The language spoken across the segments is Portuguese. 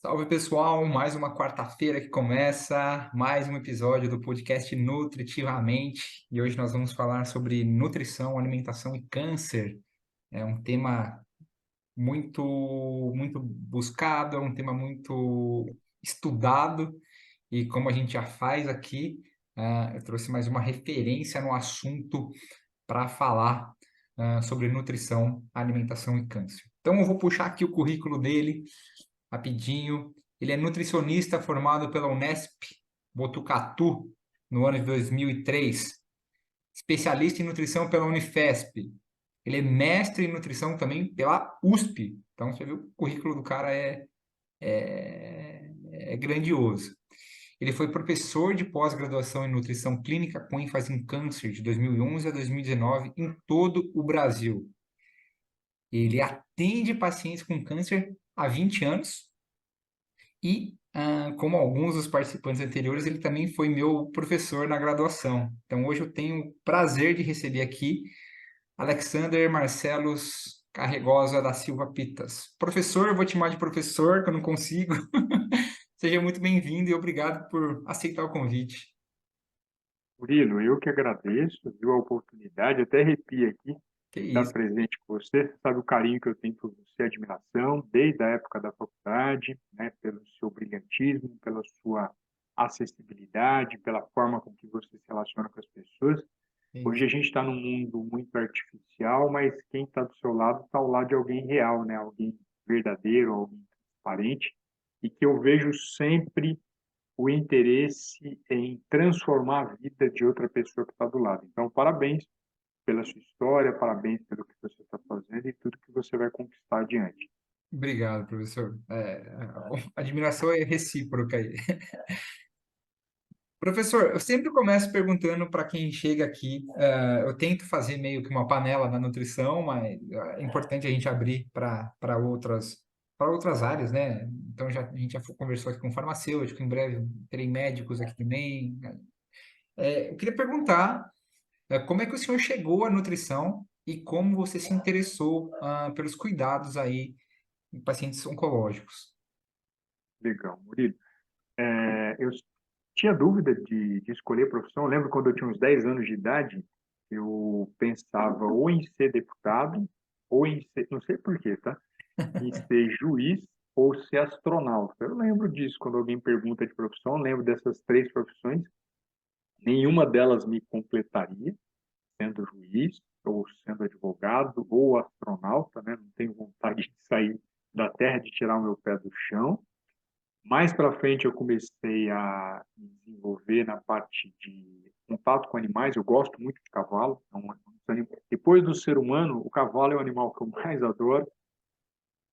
Salve pessoal, mais uma quarta-feira que começa, mais um episódio do podcast Nutritivamente. E hoje nós vamos falar sobre nutrição, alimentação e câncer. É um tema muito, muito buscado, é um tema muito estudado. E como a gente já faz aqui, eu trouxe mais uma referência no assunto para falar sobre nutrição, alimentação e câncer. Então eu vou puxar aqui o currículo dele rapidinho. Ele é nutricionista formado pela Unesp Botucatu no ano de 2003, especialista em nutrição pela Unifesp. Ele é mestre em nutrição também pela USP. Então, você viu, o currículo do cara é grandioso. Ele foi professor de pós-graduação em nutrição clínica com ênfase em câncer de 2011 a 2019 em todo o Brasil. Ele atende pacientes com câncer há 20 anos e, como alguns dos participantes anteriores, ele também foi meu professor na graduação. Então, hoje eu tenho o prazer de receber aqui Alexander Marcelos Carregosa da Silva Pitas. Professor, eu vou te chamar de professor, que eu não consigo. Seja muito bem-vindo e obrigado por aceitar o convite. Murilo, eu que agradeço, viu, a oportunidade, até arrepio aqui de Que estar isso. presente com você. Você sabe o carinho que eu tenho por você, a admiração, desde a época da faculdade, né, pelo seu brilhantismo, pela sua acessibilidade, pela forma com que você se relaciona com as pessoas. Que Hoje isso. a gente está num mundo muito artificial, mas quem está do seu lado está ao lado de alguém real, né, alguém verdadeiro, alguém transparente, e que eu vejo sempre o interesse em transformar a vida de outra pessoa que está do lado. Então, parabéns pela sua história, parabéns pelo que você está fazendo e tudo que você vai conquistar adiante. Obrigado, professor. A admiração é recíproca aí. Professor, eu sempre começo perguntando para quem chega aqui. Eu tento fazer meio que uma panela na nutrição, mas é importante a gente abrir para outras áreas, né? Então a gente já conversou aqui com farmacêutico, em breve terei médicos aqui também. Eu queria perguntar, como é que o senhor chegou à nutrição e como você se interessou pelos cuidados aí em pacientes oncológicos? Legal, Murilo. Eu tinha dúvida de escolher profissão. Eu lembro quando eu tinha uns 10 anos de idade, eu pensava ou em ser deputado, ou em ser, não sei por quê, tá? Em ser juiz ou ser astronauta. Eu lembro disso, quando alguém pergunta de profissão, eu lembro dessas três profissões. Nenhuma delas me completaria, sendo juiz, ou sendo advogado, ou astronauta, né? Não tenho vontade de sair da Terra, de tirar o meu pé do chão. Mais para frente eu comecei a me desenvolver na parte de contato com animais. Eu gosto muito de cavalo. Depois do ser humano, o cavalo é o animal que eu mais adoro.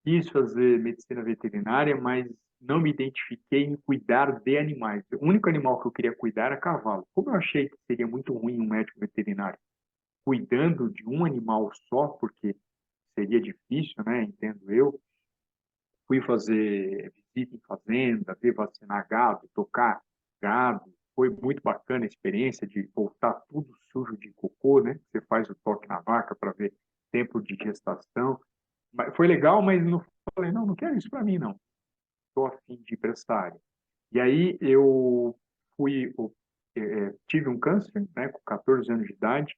Quis fazer medicina veterinária, mas não me identifiquei em cuidar de animais. O único animal que eu queria cuidar era cavalo. Como eu achei que seria muito ruim um médico veterinário cuidando de um animal só, porque seria difícil, né? Entendo eu. Fui fazer visita em fazenda, ver vacinar gado, tocar gado. Foi muito bacana a experiência de voltar tudo sujo de cocô, né? Você faz o toque na vaca para ver tempo de gestação. Mas foi legal, mas não falei, não, não quero isso para mim, não. Estou a fim de ir para essa área. E aí eu fui, tive um câncer, né, com 14 anos de idade.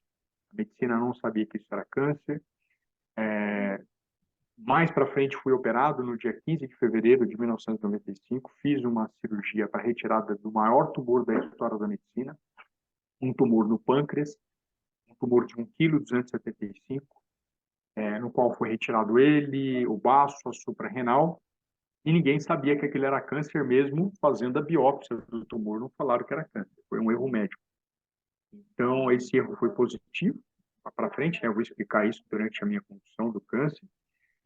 A medicina não sabia que isso era câncer. Mais para frente, fui operado no dia 15 de fevereiro de 1995. Fiz uma cirurgia para retirada do maior tumor da história da medicina, um tumor no pâncreas, um tumor de 1,275 kg, no qual foi retirado ele, o baço, a suprarrenal, e ninguém sabia que aquilo era câncer mesmo fazendo a biópsia do tumor, não falaram que era câncer, foi um erro médico. Então, esse erro foi positivo, para frente, né? Eu vou explicar isso durante a minha condução do câncer.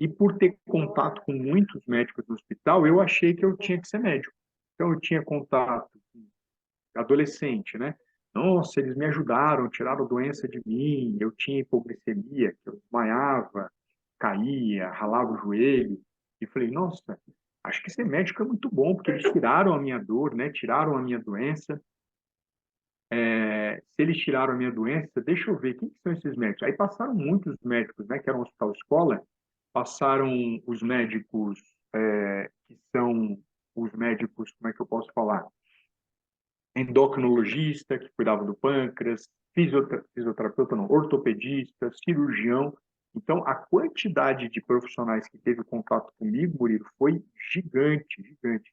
E por ter contato com muitos médicos no hospital, eu achei que eu tinha que ser médico. Então, eu tinha contato com adolescente, né? Nossa, eles me ajudaram, tiraram doença de mim, eu tinha hipoglicemia, que eu desmaiava, caía, ralava o joelho. E falei, nossa, acho que ser médico é muito bom, porque eles tiraram a minha dor, né? Tiraram a minha doença. Se eles tiraram a minha doença, deixa eu ver, quem que são esses médicos? Aí passaram muitos médicos, né? Que era um hospital escola, passaram os médicos que são médicos, como é que eu posso falar? Endocrinologista, que cuidava do pâncreas, fisioterapeuta não, ortopedista, cirurgião. Então, a quantidade de profissionais que teve contato comigo, Murilo, foi gigante, gigante.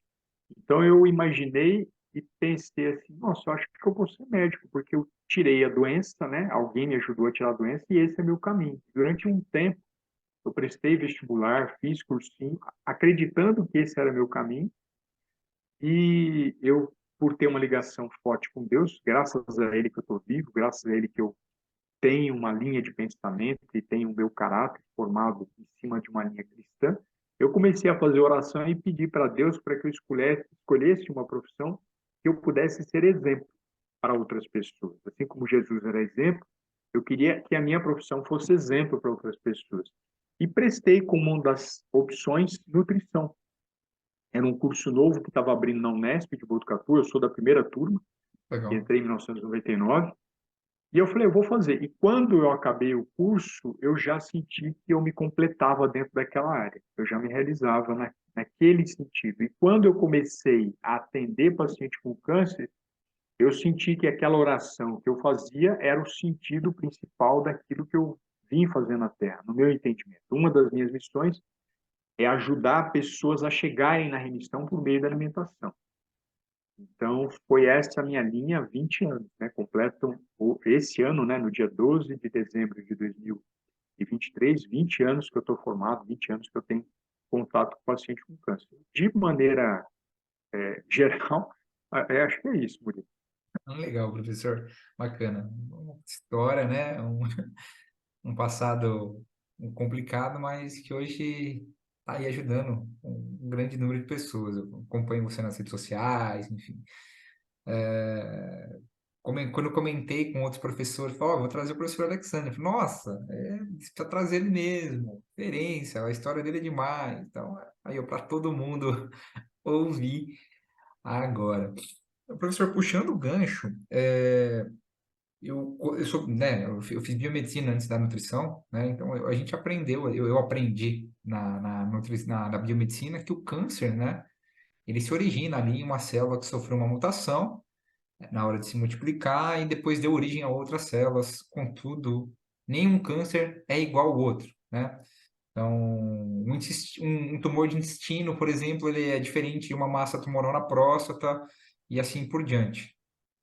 Então, eu imaginei e pensei assim, nossa, eu acho que eu vou ser médico, porque eu tirei a doença, né? Alguém me ajudou a tirar a doença e esse é meu caminho. Durante um tempo, eu prestei vestibular, fiz cursinho, acreditando que esse era meu caminho, e eu, por ter uma ligação forte com Deus, graças a Ele que eu estou vivo, graças a Ele que eu tenho uma linha de pensamento e tenho o meu caráter formado em cima de uma linha cristã, eu comecei a fazer oração e pedir para Deus para que eu escolhesse uma profissão que eu pudesse ser exemplo para outras pessoas. Assim como Jesus era exemplo, eu queria que a minha profissão fosse exemplo para outras pessoas. E prestei como uma das opções nutrição. Era um curso novo que estava abrindo na Unesp de Botucatu, eu sou da primeira turma, que Legal. entrei em 1999, e eu falei, eu vou fazer. E quando eu acabei o curso, eu já senti que eu me completava dentro daquela área, eu já me realizava naquele sentido. E quando eu comecei a atender paciente com câncer, eu senti que aquela oração que eu fazia era o sentido principal daquilo que eu vim fazer na Terra, no meu entendimento. Uma das minhas missões é ajudar pessoas a chegarem na remissão por meio da alimentação. Então, foi essa a minha linha há 20 anos, né? Completam esse ano, né, no dia 12 de dezembro de 2023, 20 anos que eu estou formado, 20 anos que eu tenho contato com paciente com câncer. De maneira geral, acho que é isso, Murilo. Legal, professor. Bacana. Uma história, né? Um passado complicado, mas que hoje está aí ajudando um grande número de pessoas. Eu acompanho você nas redes sociais, enfim. Quando eu comentei com outros professores, falei, vou trazer o professor Alexandre. Eu falei, nossa, precisa trazer ele mesmo, referência, a história dele é demais. Então, aí eu para todo mundo ouvir agora. O professor, puxando o gancho, eu sou, né, eu fiz biomedicina antes da nutrição, né, então a gente aprendeu, eu aprendi na biomedicina que o câncer, né, ele se origina ali em uma célula que sofreu uma mutação, né, na hora de se multiplicar e depois deu origem a outras células, contudo, nenhum câncer é igual ao outro, né? Então, um tumor de intestino, por exemplo, ele é diferente de uma massa tumoral na próstata e assim por diante.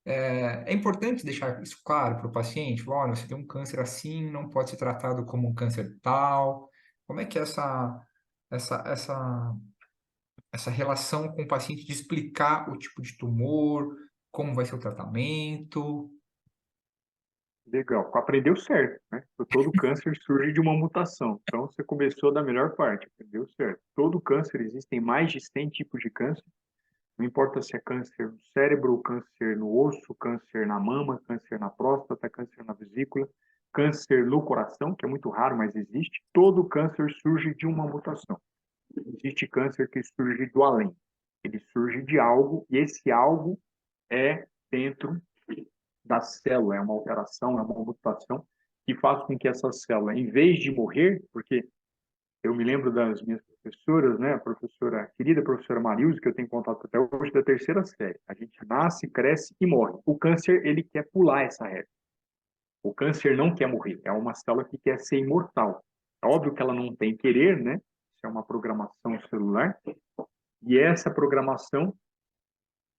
É importante deixar isso claro para o paciente. Falar, olha, você tem um câncer assim, não pode ser tratado como um câncer tal. Como é que é essa, essa, essa relação com o paciente de explicar o tipo de tumor, como vai ser o tratamento? Legal. Aprendeu certo, né? Todo câncer surge de uma mutação. Então, você começou da melhor parte, aprendeu certo. Todo câncer, existem mais de 100 tipos de câncer. Não importa se é câncer no cérebro, câncer no osso, câncer na mama, câncer na próstata, câncer na vesícula, câncer no coração, que é muito raro, mas existe. Todo câncer surge de uma mutação. Existe câncer que surge do além. Ele surge de algo, e esse algo é dentro da célula, é uma alteração, é uma mutação que faz com que essa célula, em vez de morrer, porque eu me lembro das minhas professoras, né, a professora, a querida professora Marilza, que eu tenho contato até hoje, da terceira série. A gente nasce, cresce e morre. O câncer, ele quer pular essa regra. O câncer não quer morrer, é uma célula que quer ser imortal. É óbvio que ela não tem querer, né? Isso é uma programação celular. E essa programação,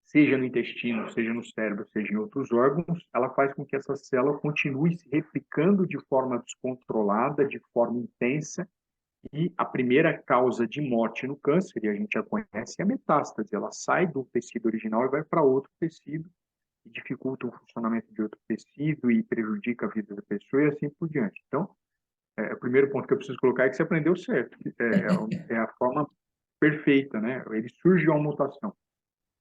seja no intestino, seja no cérebro, seja em outros órgãos, ela faz com que essa célula continue se replicando de forma descontrolada, de forma intensa, e a primeira causa de morte no câncer, e a gente já conhece, é a metástase. Ela sai do tecido original e vai para outro tecido, e dificulta o funcionamento de outro tecido e prejudica a vida da pessoa e assim por diante. Então, o primeiro ponto que eu preciso colocar é que você aprendeu certo. É a forma perfeita, né? Ele surge de uma mutação.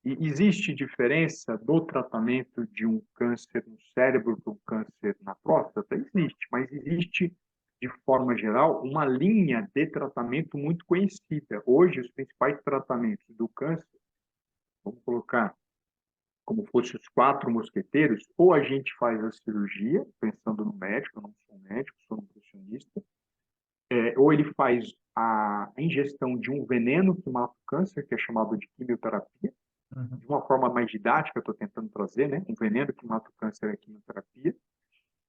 E existe diferença do tratamento de um câncer no cérebro para um câncer na próstata? Existe, mas existe, de forma geral, uma linha de tratamento muito conhecida. Hoje, os principais tratamentos do câncer, vamos colocar como fosse os quatro mosqueteiros, ou a gente faz a cirurgia, pensando no médico, eu não sou médico, sou nutricionista, ou ele faz a ingestão de um veneno que mata o câncer, que é chamado de quimioterapia, Uhum. de uma forma mais didática, estou tentando trazer, né? Um veneno que mata o câncer é a quimioterapia.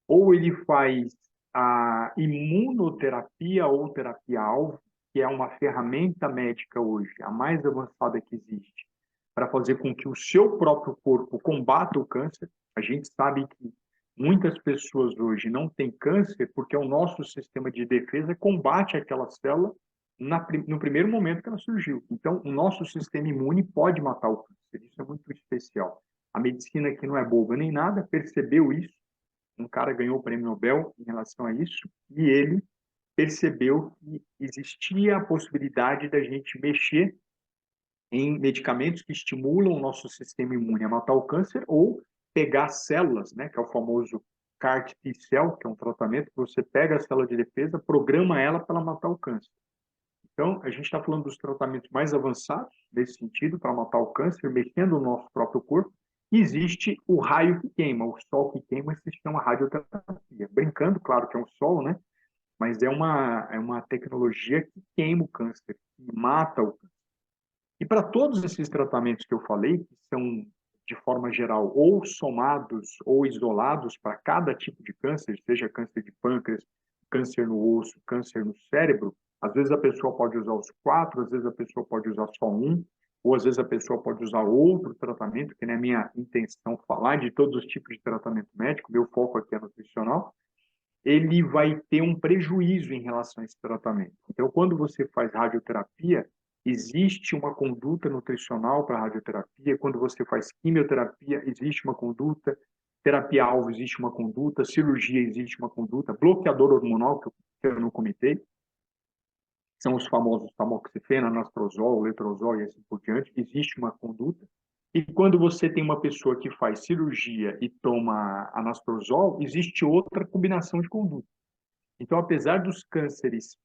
Ou ele faz a imunoterapia ou terapia-alvo, que é uma ferramenta médica hoje, a mais avançada que existe, para fazer com que o seu próprio corpo combata o câncer. A gente sabe que muitas pessoas hoje não têm câncer porque o nosso sistema de defesa combate aquela célula no primeiro momento que ela surgiu. Então, o nosso sistema imune pode matar o câncer. Isso é muito especial. A medicina, que não é boba nem nada, percebeu isso. Um cara ganhou o prêmio Nobel em relação a isso, e ele percebeu que existia a possibilidade da gente mexer em medicamentos que estimulam o nosso sistema imune a matar o câncer, ou pegar células, né, que é o famoso CAR T-cell, que é um tratamento que você pega a célula de defesa, programa ela para ela matar o câncer. Então, a gente está falando dos tratamentos mais avançados nesse sentido, para matar o câncer, mexendo no nosso próprio corpo. E existe o raio que queima, o sol que queima, se chama radioterapia. Brincando, claro que é um sol, né? Mas é uma tecnologia que queima o câncer, que mata o câncer. E para todos esses tratamentos que eu falei, que são, de forma geral, ou somados ou isolados para cada tipo de câncer, seja câncer de pâncreas, câncer no osso, câncer no cérebro, às vezes a pessoa pode usar os quatro, às vezes a pessoa pode usar só um, ou às vezes a pessoa pode usar outro tratamento, que não é minha intenção falar de todos os tipos de tratamento médico, meu foco aqui é nutricional. Ele vai ter um prejuízo em relação a esse tratamento. Então, quando você faz radioterapia, existe uma conduta nutricional para a radioterapia. Quando você faz quimioterapia, existe uma conduta. Terapia-alvo, existe uma conduta. Cirurgia, existe uma conduta. Bloqueador hormonal, que eu não comentei, são os famosos tamoxifeno, anastrozol, letrozol e assim por diante. Existe uma conduta. E quando você tem uma pessoa que faz cirurgia e toma anastrozol, existe outra combinação de conduta. Então, apesar dos cânceres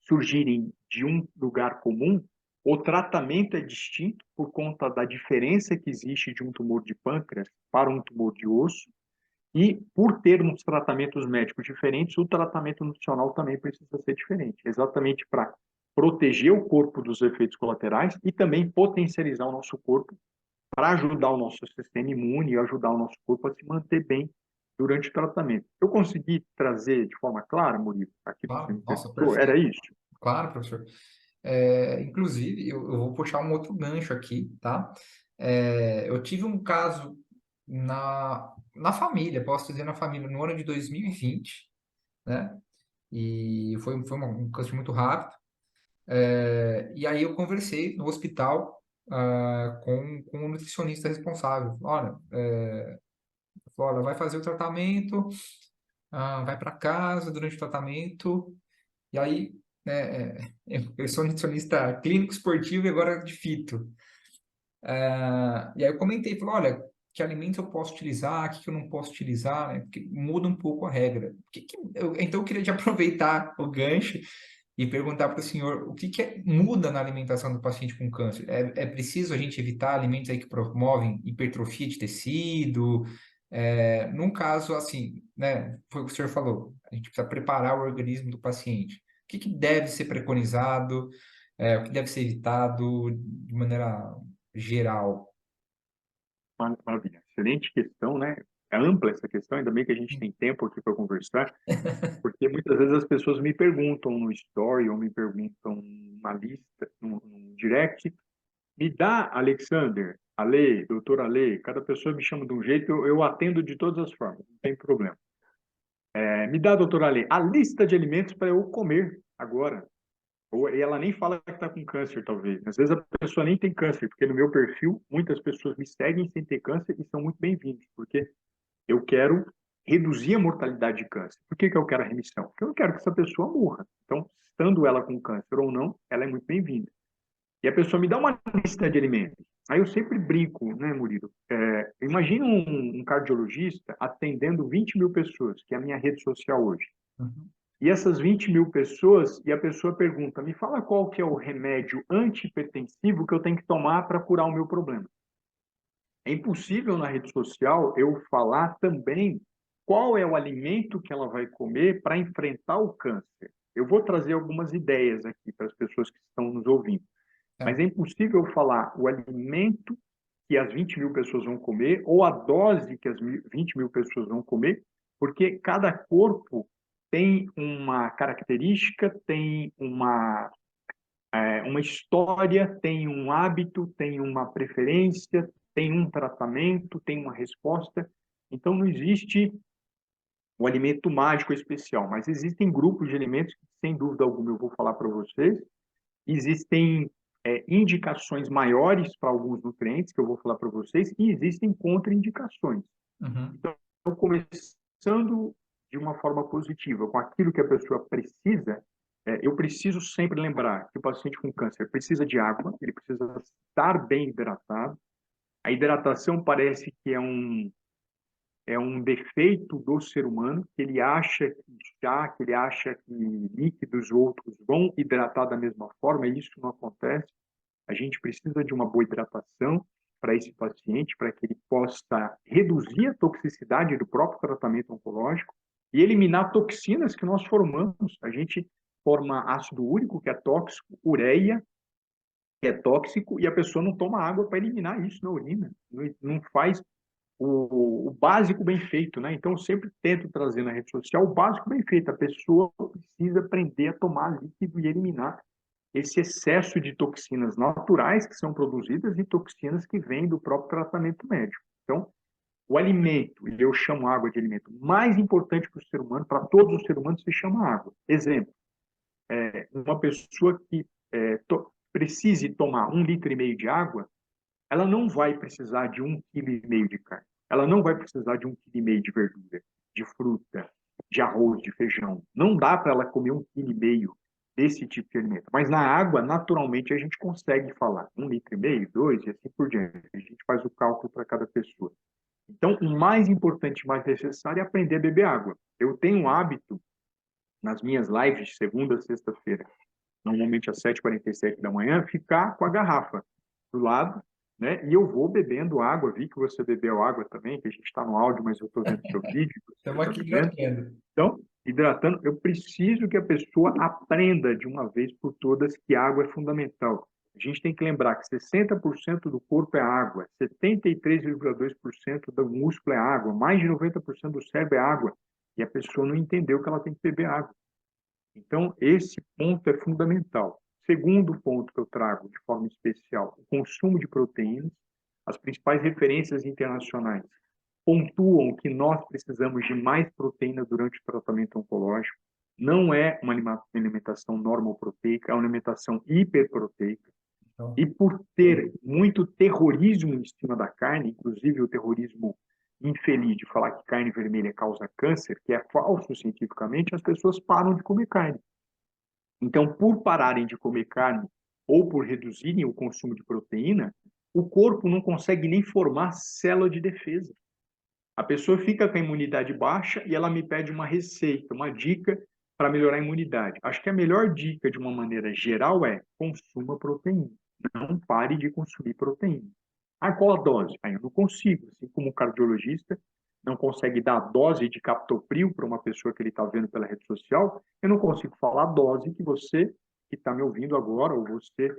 surgirem de um lugar comum, o tratamento é distinto por conta da diferença que existe de um tumor de pâncreas para um tumor de osso, e por termos tratamentos médicos diferentes, o tratamento nutricional também precisa ser diferente, exatamente para proteger o corpo dos efeitos colaterais e também potencializar o nosso corpo para ajudar o nosso sistema imune e ajudar o nosso corpo a se manter bem durante o tratamento. Eu consegui trazer de forma clara, Murilo, aqui que você Claro, me nossa, perguntou, era perfeito. isso? Claro, professor. Inclusive, eu vou puxar um outro gancho aqui, tá? Eu tive um caso na família, posso dizer na família, no ano de 2020, né? E foi um câncer muito rápido. E aí eu conversei no hospital com o nutricionista responsável. Olha, olha, vai fazer o tratamento, vai para casa durante o tratamento, e aí eu sou nutricionista clínico esportivo e agora de fito. E aí eu comentei, falei, olha, que alimentos eu posso utilizar, o que que eu não posso utilizar, né? Porque muda um pouco a regra. Então eu queria te aproveitar o gancho e perguntar para o senhor o que muda na alimentação do paciente com câncer. É preciso a gente evitar alimentos aí que promovem hipertrofia de tecido? Num caso assim, né? Foi o que o senhor falou, a gente precisa preparar o organismo do paciente. O que deve ser preconizado? O que deve ser evitado de maneira geral? Maravilha. Excelente questão, né? É ampla essa questão, ainda bem que a gente tem tempo aqui para conversar, porque muitas vezes as pessoas me perguntam no story ou me perguntam na lista, no direct, me dá, Alexander, Ale, doutor Ale, cada pessoa me chama de um jeito, eu atendo de todas as formas, não tem problema. Me dá, doutor Ale, a lista de alimentos para eu comer agora. Ou e ela nem fala que está com câncer, talvez. Às vezes a pessoa nem tem câncer, porque no meu perfil, muitas pessoas me seguem sem ter câncer e são muito bem-vindos, porque eu quero reduzir a mortalidade de câncer. Por que eu quero a remissão? Porque eu não quero que essa pessoa morra. Então, estando ela com câncer ou não, ela é muito bem-vinda. E a pessoa me dá uma lista de alimentos. Aí eu sempre brinco, né, Murilo? Imagina um cardiologista atendendo 20 mil pessoas, que é a minha rede social hoje. Uhum. E essas 20 mil pessoas, e a pessoa pergunta, me fala qual que é o remédio antihipertensivo que eu tenho que tomar para curar o meu problema. É impossível na rede social eu falar também qual é o alimento que ela vai comer para enfrentar o câncer. Eu vou trazer algumas ideias aqui para as pessoas que estão nos ouvindo, mas Tá. é impossível falar o alimento que as 20 mil pessoas vão comer ou a dose que as 20 mil pessoas vão comer, porque cada corpo tem uma característica, tem uma história, tem um hábito, tem uma preferência, tem um tratamento, tem uma resposta. Então, não existe um alimento mágico especial, mas existem grupos de alimentos que, sem dúvida alguma, eu vou falar para vocês. Existem indicações maiores para alguns nutrientes, que eu vou falar para vocês, e existem contraindicações. Uhum. Então, começando de uma forma positiva, com aquilo que a pessoa precisa, eu preciso sempre lembrar que o paciente com câncer precisa de água, ele precisa estar bem hidratado. A hidratação parece que é um defeito do ser humano, que ele acha que chá, que ele acha que líquidos outros vão hidratar da mesma forma, e isso não acontece. A gente precisa de uma boa hidratação para esse paciente, para que ele possa reduzir a toxicidade do próprio tratamento oncológico e eliminar toxinas que nós formamos. A gente forma ácido úrico, que é tóxico, ureia, que é tóxico, e a pessoa não toma água para eliminar isso na urina. Não faz o básico bem feito, né? Então, eu sempre tento trazer na rede social o básico bem feito. A pessoa precisa aprender a tomar líquido e eliminar esse excesso de toxinas naturais que são produzidas e toxinas que vêm do próprio tratamento médico. Então, o alimento, e eu chamo água de alimento mais importante para o ser humano, para todos os seres humanos, se chama água. Exemplo, uma pessoa que precise tomar 1,5 litro de água, ela não vai precisar de 1,5 kg de carne. Ela não vai precisar de 1,5 kg de verdura, de fruta, de arroz, de feijão. Não dá para ela comer 1,5 kg desse tipo de alimento. Mas na água, naturalmente, a gente consegue falar 1,5 litro, 2 e assim por diante. A gente faz o cálculo para cada pessoa. Então, o mais importante e mais necessário é aprender a beber água. Eu tenho um hábito, nas minhas lives de segunda a sexta-feira, normalmente às 7h47 da manhã, ficar com a garrafa do lado, né? E eu vou bebendo água. Vi que você bebeu água também, que a gente está no áudio, mas eu estou vendo seu vídeo, que você Estamos está aqui bebendo. hidratando. Então, hidratando, eu preciso que a pessoa aprenda de uma vez por todas que água é fundamental. A gente tem que lembrar que 60% do corpo é água, 73,2% do músculo é água, mais de 90% do cérebro é água. E a pessoa não entendeu que ela tem que beber água. Então, esse ponto é fundamental. Segundo ponto que eu trago de forma especial, o consumo de proteínas. As principais referências internacionais pontuam que nós precisamos de mais proteína durante o tratamento oncológico. Não é uma alimentação normoproteica, é uma alimentação hiperproteica. Então, E por ter muito terrorismo em cima da carne, inclusive o terrorismo infeliz de falar que carne vermelha causa câncer, que é falso cientificamente, as pessoas param de comer carne. Então, por pararem de comer carne ou por reduzirem o consumo de proteína, o corpo não consegue nem formar célula de defesa. A pessoa fica com a imunidade baixa e ela me pede uma receita, uma dica para melhorar a imunidade. Acho que a melhor dica, de uma maneira geral, é consuma proteína. Não pare de consumir proteína. Ah, qual a dose? Aí eu não consigo. Assim como um cardiologista não consegue dar a dose de captopril para uma pessoa que ele está vendo pela rede social, eu não consigo falar a dose que você que está me ouvindo agora, ou você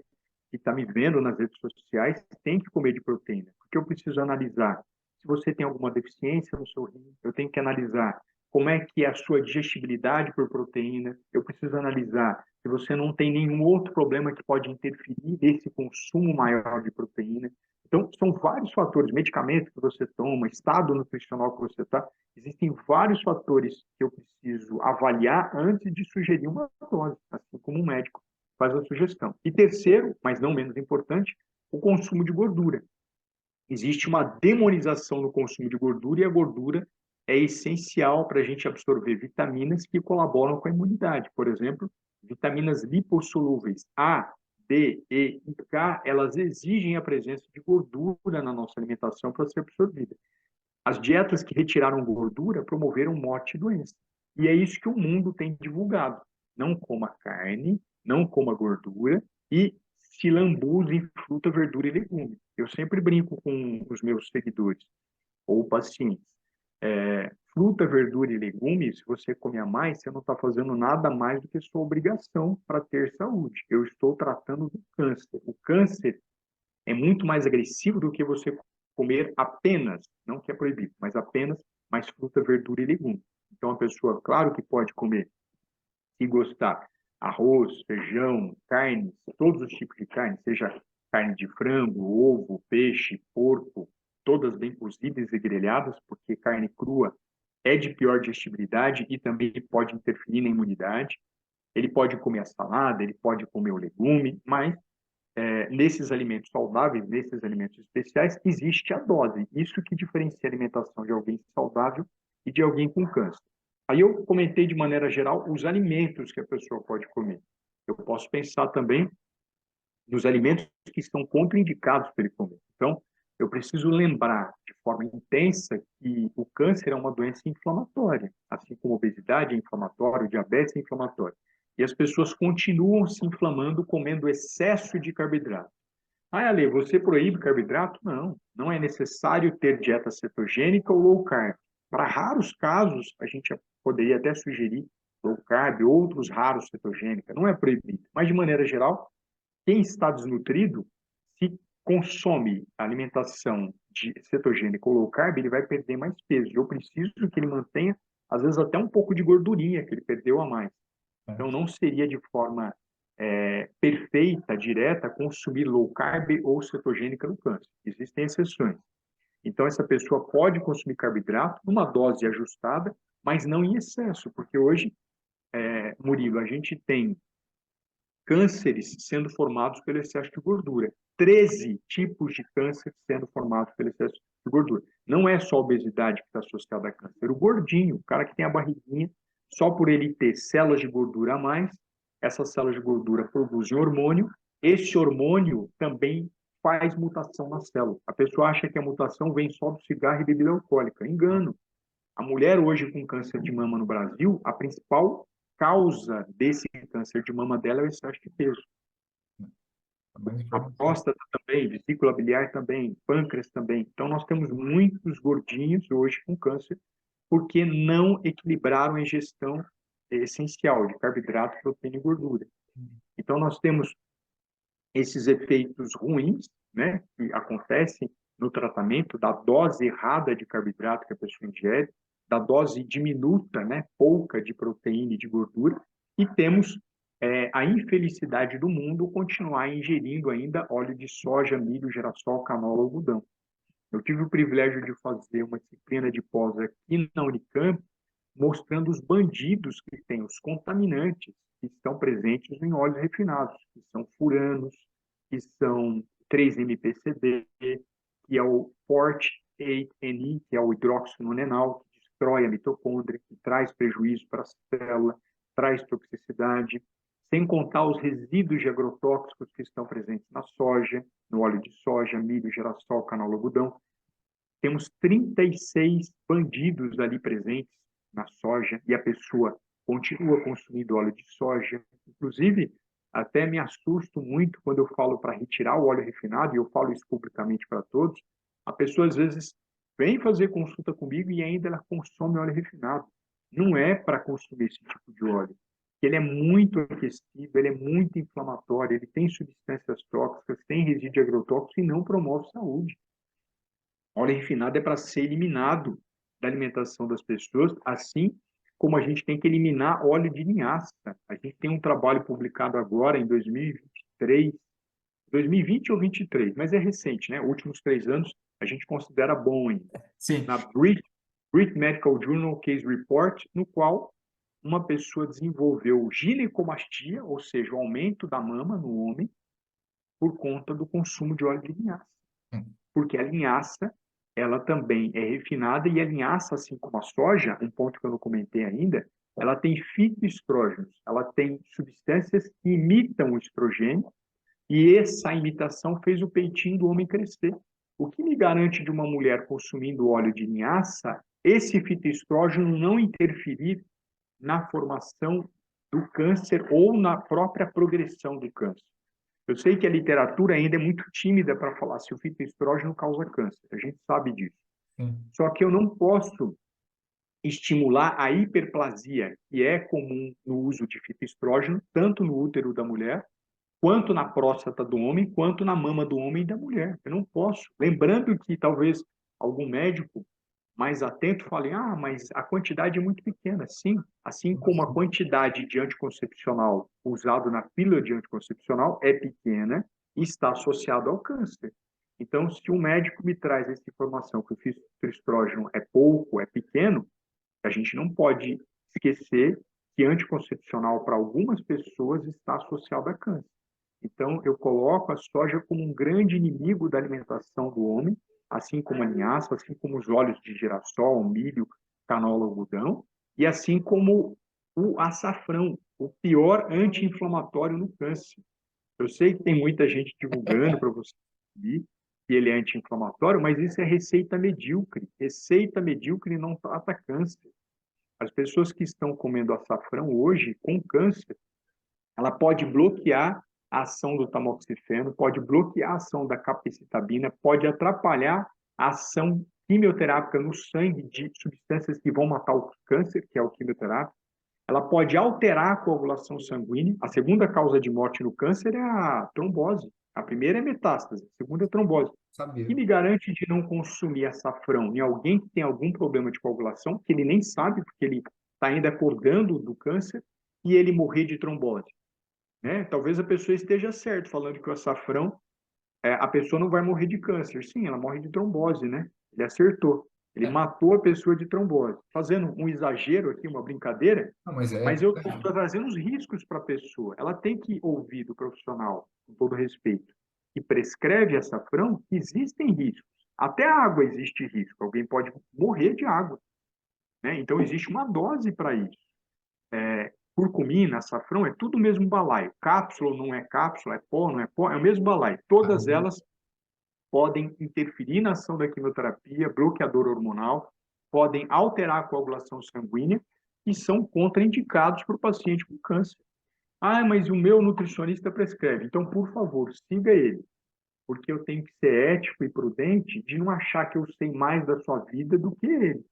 que está me vendo nas redes sociais, tem que comer de proteína. Porque eu preciso analisar se você tem alguma deficiência no seu rim, eu tenho que analisar como é que é a sua digestibilidade por proteína, eu preciso analisar se você não tem nenhum outro problema que pode interferir nesse consumo maior de proteína. Então, são vários fatores, medicamentos que você toma, estado nutricional que você está, existem vários fatores que eu preciso avaliar antes de sugerir uma dose, assim como um médico faz a sugestão. E terceiro, mas não menos importante, o consumo de gordura. Existe uma demonização no consumo de gordura e a gordura é essencial para a gente absorver vitaminas que colaboram com a imunidade. Por exemplo, vitaminas lipossolúveis A, D, E e K, elas exigem a presença de gordura na nossa alimentação para ser absorvida. As dietas que retiraram gordura promoveram morte e doença. E é isso que o mundo tem divulgado. Não coma carne, não coma gordura e se lambuze em fruta, verdura e legume. Eu sempre brinco com os meus seguidores ou pacientes. fruta, verdura e legumes, se você comer a mais, você não está fazendo nada mais do que sua obrigação para ter saúde. Eu estou tratando do câncer. O câncer é muito mais agressivo do que você comer apenas, não que é proibido, mas apenas mais fruta, verdura e legumes. Então, a pessoa, claro que pode comer, se gostar, arroz, feijão, carnes, todos os tipos de carne, seja carne de frango, ovo, peixe, porco, todas bem cozidas e grelhadas, porque carne crua é de pior digestibilidade e também pode interferir na imunidade. Ele pode comer a salada, ele pode comer o legume, mas nesses alimentos saudáveis, nesses alimentos especiais, existe a dose. Isso que diferencia a alimentação de alguém saudável e de alguém com câncer. Aí eu comentei de maneira geral os alimentos que a pessoa pode comer. Eu posso pensar também nos alimentos que estão contraindicados para ele comer. Então, eu preciso lembrar de forma intensa que o câncer é uma doença inflamatória, assim como a obesidade é inflamatória, o diabetes é inflamatório. E as pessoas continuam se inflamando comendo excesso de carboidrato. Ah, Ale, você proíbe carboidrato? Não, não é necessário ter dieta cetogênica ou low carb. Para raros casos, a gente poderia até sugerir low carb, outros raros cetogênica, não é proibido. Mas, de maneira geral, quem está desnutrido, se consome alimentação cetogênica ou low carb, ele vai perder mais peso. Eu preciso que ele mantenha, às vezes, até um pouco de gordurinha que ele perdeu a mais. Então, não seria de forma perfeita, direta, consumir low carb ou cetogênica no câncer. Existem exceções. Então, essa pessoa pode consumir carboidrato numa dose ajustada, mas não em excesso, porque hoje, Murilo, a gente tem cânceres sendo formados pelo excesso de gordura. 13 tipos de câncer sendo formados pelo excesso de gordura. Não é só a obesidade que está associada a câncer. O gordinho, o cara que tem a barriguinha, só por ele ter células de gordura a mais, essas células de gordura produzem hormônio. Esse hormônio também faz mutação na célula. A pessoa acha que a mutação vem só do cigarro e bebida alcoólica. Engano. A mulher hoje com câncer de mama no Brasil, a principal causa desse câncer de mama dela é o excesso de peso. Mais A informação. próstata também, vesícula biliar também, pâncreas também. Então, nós temos muitos gordinhos hoje com câncer porque não equilibraram a ingestão essencial de carboidrato, proteína e gordura. Então, nós temos esses efeitos ruins, né, que acontecem no tratamento da dose errada de carboidrato que a pessoa ingere, da dose diminuta, né, pouca de proteína e de gordura, e temos a infelicidade do mundo continuar ingerindo ainda óleo de soja, milho, girassol, canola, algodão. Eu tive o privilégio de fazer uma disciplina de pós aqui na Unicamp, mostrando os bandidos que têm, os contaminantes que estão presentes em óleos refinados, que são furanos, que são 3-MPCD, que é o Fort-8-NI, que é o hidroxinonenal, que destrói a mitocôndria, que traz prejuízo para a célula, traz toxicidade, sem contar os resíduos de agrotóxicos que estão presentes na soja, no óleo de soja, milho, girassol, canola, algodão. Temos 36 bandidos ali presentes na soja e a pessoa continua consumindo óleo de soja. Inclusive, até me assusto muito quando eu falo para retirar o óleo refinado, e eu falo isso publicamente para todos, a pessoa às vezes vem fazer consulta comigo e ainda ela consome óleo refinado. Não é para consumir esse tipo de óleo. Ele é muito aquecido, ele é muito inflamatório, ele tem substâncias tóxicas, tem resíduo agrotóxico e não promove saúde. Óleo refinado é para ser eliminado da alimentação das pessoas, assim como a gente tem que eliminar óleo de linhaça. A gente tem um trabalho publicado agora em 2023, 2020 ou 23, mas é recente, né? Últimos 3 anos a gente considera bom ainda. Sim. Na British Medical Journal Case Report, no qual uma pessoa desenvolveu ginecomastia, ou seja, o aumento da mama no homem, por conta do consumo de óleo de linhaça. Porque a linhaça, ela também é refinada e a linhaça, assim como a soja, um ponto que eu não comentei ainda, ela tem fitoestrógenos, ela tem substâncias que imitam o estrogênio e essa imitação fez o peitinho do homem crescer. O que me garante de uma mulher consumindo óleo de linhaça, esse fitoestrógeno não interferir na formação do câncer ou na própria progressão do câncer. Eu sei que a literatura ainda é muito tímida para falar se o fitoestrógeno causa câncer. A gente sabe disso. Sim. Só que eu não posso estimular a hiperplasia, que é comum no uso de fitoestrógeno, tanto no útero da mulher, quanto na próstata do homem, quanto na mama do homem e da mulher. Eu não posso. Lembrando que talvez algum médico mais atento fale, mas a quantidade é muito pequena. Sim, assim como a quantidade de anticoncepcional usado na pílula de anticoncepcional é pequena e está associado ao câncer. Então, se um médico me traz essa informação que o fitoestrógeno é pouco, é pequeno, a gente não pode esquecer que anticoncepcional para algumas pessoas está associado a câncer. Então, eu coloco a soja como um grande inimigo da alimentação do homem, assim como a linhaça, assim como os óleos de girassol, milho, canola, algodão, e assim como o açafrão, o pior anti-inflamatório no câncer. Eu sei que tem muita gente divulgando para você que ele é anti-inflamatório, mas isso é receita medíocre. Receita medíocre não trata câncer. As pessoas que estão comendo açafrão hoje com câncer, ela pode bloquear a ação do tamoxifeno, pode bloquear a ação da capecitabina, pode atrapalhar a ação quimioterápica no sangue de substâncias que vão matar o câncer, que é o quimioterápico. Ela pode alterar a coagulação sanguínea. A segunda causa de morte no câncer é a trombose. A primeira é metástase, a segunda é trombose. Sabia. E me garante de não consumir açafrão em alguém que tem algum problema de coagulação, que ele nem sabe, porque ele está ainda acordando do câncer, e ele morrer de trombose. Né? Talvez a pessoa esteja certa, falando que o açafrão, a pessoa não vai morrer de câncer. Sim, ela morre de trombose, né? Ele acertou. Ele É, matou a pessoa de trombose. Fazendo um exagero aqui, uma brincadeira, não, mas mas é. eu estou trazendo os riscos para a pessoa. Ela tem que ouvir do profissional, com todo respeito, que prescreve açafrão, que existem riscos. Até a água existe risco. Alguém pode morrer de água. Né? Então, existe uma dose para isso. Curcumina, açafrão, é tudo o mesmo balaio. Cápsula não é cápsula, é pó, não é pó, é o mesmo balaio. Todas Caramba. elas podem interferir na ação da quimioterapia, bloqueador hormonal, podem alterar a coagulação sanguínea e são contraindicados para o paciente com câncer. Mas o meu nutricionista prescreve. Então, por favor, siga ele, porque eu tenho que ser ético e prudente de não achar que eu sei mais da sua vida do que ele.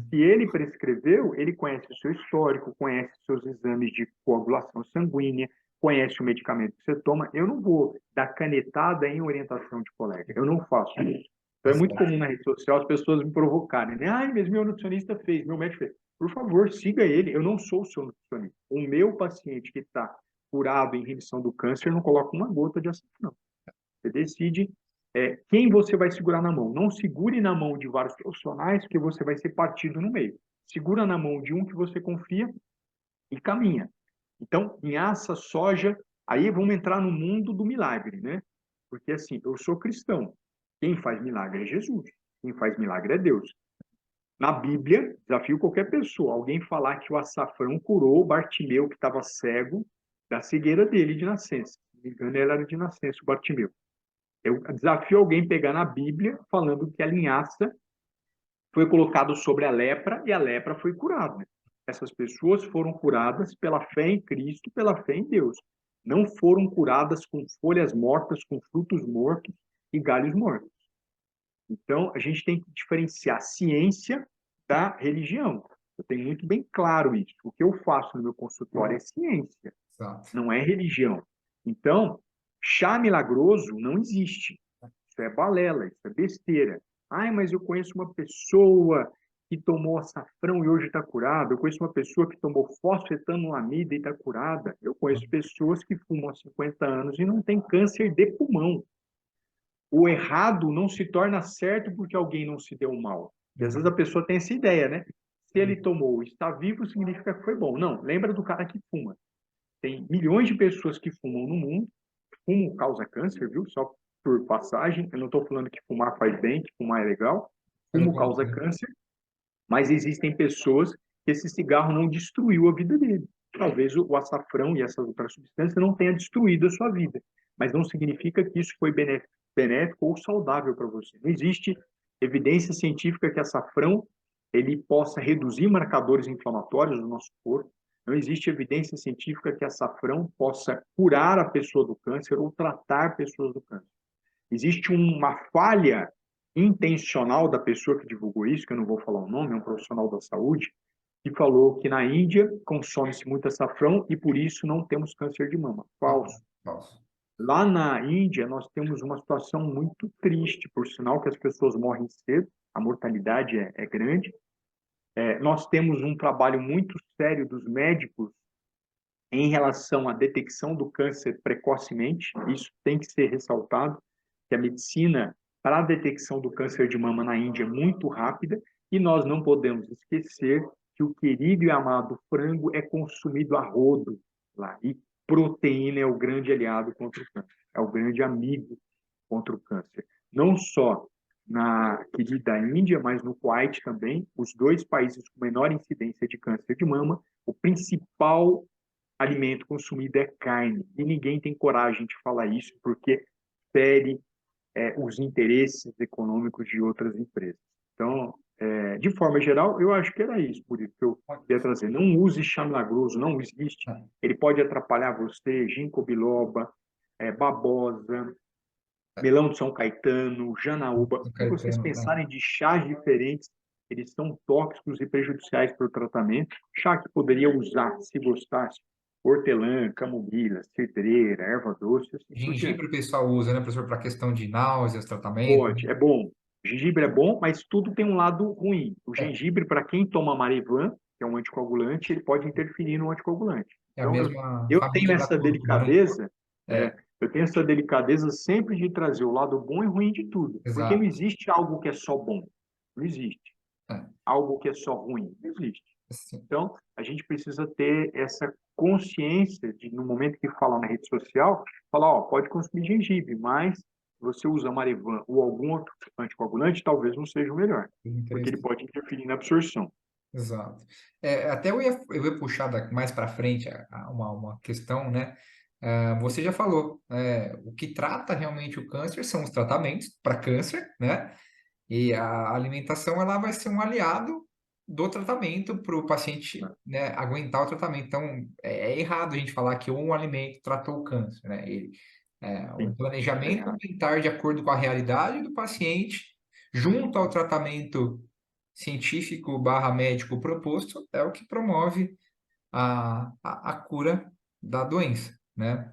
Se ele prescreveu, ele conhece o seu histórico, conhece seus exames de coagulação sanguínea, conhece o medicamento que você toma. Eu não vou dar canetada em orientação de colega. Eu não faço isso. Então, Tá é muito certo. comum na rede social as pessoas me provocarem. Né? Mas meu nutricionista fez, meu médico fez. Por favor, siga ele. Eu não sou o seu nutricionista. O meu paciente que está curado em remissão do câncer não coloca uma gota de açafrão. Você decide quem você vai segurar na mão. Não segure na mão de vários profissionais, porque você vai ser partido no meio. Segura na mão de um que você confia e caminha. Então, linhaça, soja, aí vamos entrar no mundo do milagre, né? Porque assim, eu sou cristão. Quem faz milagre é Jesus. Quem faz milagre é Deus. Na Bíblia, desafio qualquer pessoa, alguém falar que o açafrão curou o Bartimeu, que estava cego, da cegueira dele de nascença. Se não me engano, ele era de nascença, o Bartimeu. Eu desafio alguém a pegar na Bíblia falando que a linhaça foi colocada sobre a lepra e a lepra foi curada. Essas pessoas foram curadas pela fé em Cristo, pela fé em Deus. Não foram curadas com folhas mortas, com frutos mortos e galhos mortos. Então, a gente tem que diferenciar ciência da religião. Eu tenho muito bem claro isso. O que eu faço no meu consultório é ciência, Exato. não é religião. Então, chá milagroso não existe. Isso é balela, isso é besteira. Mas eu conheço uma pessoa que tomou açafrão e hoje está curada. Eu conheço uma pessoa que tomou fosfetanolamida e está curada. Eu conheço pessoas que fumam há 50 anos e não têm câncer de pulmão. O errado não se torna certo porque alguém não se deu mal. E às vezes a Uhum. pessoa tem essa ideia, né? Se ele tomou, está vivo, significa que foi bom. Não, lembra do cara que fuma. Tem milhões de pessoas que fumam no mundo. Fumo causa câncer, viu? Só por passagem. Eu não estou falando que fumar faz bem, que fumar é legal. Pelo Fumo causa contrário. câncer, mas existem pessoas que esse cigarro não destruiu a vida dele. Talvez o açafrão e essas outras substâncias não tenham destruído a sua vida, mas não significa que isso foi benéfico ou saudável para você. Não existe evidência científica que açafrão ele possa reduzir marcadores inflamatórios do nosso corpo. Não existe evidência científica que açafrão possa curar a pessoa do câncer ou tratar pessoas do câncer. Existe uma falha intencional da pessoa que divulgou isso, que eu não vou falar o nome, é um profissional da saúde, que falou que na Índia consome-se muito açafrão e por isso não temos câncer de mama. Falso. Falso. Lá na Índia, nós temos uma situação muito triste, por sinal que as pessoas morrem cedo, a mortalidade é grande. Nós temos um trabalho muito sério dos médicos em relação à detecção do câncer precocemente, isso tem que ser ressaltado, que a medicina para a detecção do câncer de mama na Índia é muito rápida, e nós não podemos esquecer que o querido e amado frango é consumido a rodo lá, e proteína é o grande aliado contra o câncer, é o grande amigo contra o câncer. Não só na querida Índia, mas no Kuwait também, os dois países com menor incidência de câncer de mama, o principal alimento consumido é carne. E ninguém tem coragem de falar isso porque fere os interesses econômicos de outras empresas. Então, de forma geral, eu acho que era isso, por isso que eu queria trazer. Não use chá milagroso, não existe. É, Ele pode atrapalhar você, ginkgo biloba, babosa, é, melão de São Caetano, janaúba. do Se vocês Caetano, né? pensarem de chás diferentes, eles são tóxicos e prejudiciais para o tratamento. Chá que poderia usar, se gostasse, hortelã, camomila, cidreira, erva doce, assim por Gengibre diante. o pessoal usa, né, professor, para questão de náuseas, tratamento, Pode, né? é bom. Gengibre é bom, mas tudo tem um lado ruim. O É, gengibre, para quem toma Marivan, que é um anticoagulante, ele pode interferir no anticoagulante. é a Então, mesma eu tenho família da essa cúrcuma, né? delicadeza, É, eu tenho essa delicadeza sempre de trazer o lado bom e ruim de tudo, porque não exato. existe algo que é só bom, não existe. É, Algo que é só ruim, não existe. assim, Então, a gente precisa ter essa consciência de, no momento que fala na rede social, falar, ó, pode consumir gengibre, mas se você usa Marivan ou algum outro anticoagulante, talvez não seja o melhor, porque ele interessante. pode interferir na absorção. Exato. Até eu ia puxar mais para frente uma questão, né? Você já falou, o que trata realmente o câncer são os tratamentos para câncer, né? E a alimentação ela vai ser um aliado do tratamento para o paciente, né, aguentar o tratamento. Então, é errado a gente falar que um alimento tratou o câncer, né? O Sim, é planejamento errado. alimentar de acordo com a realidade do paciente, junto ao tratamento científico barra médico proposto, é o que promove a cura da doença, né?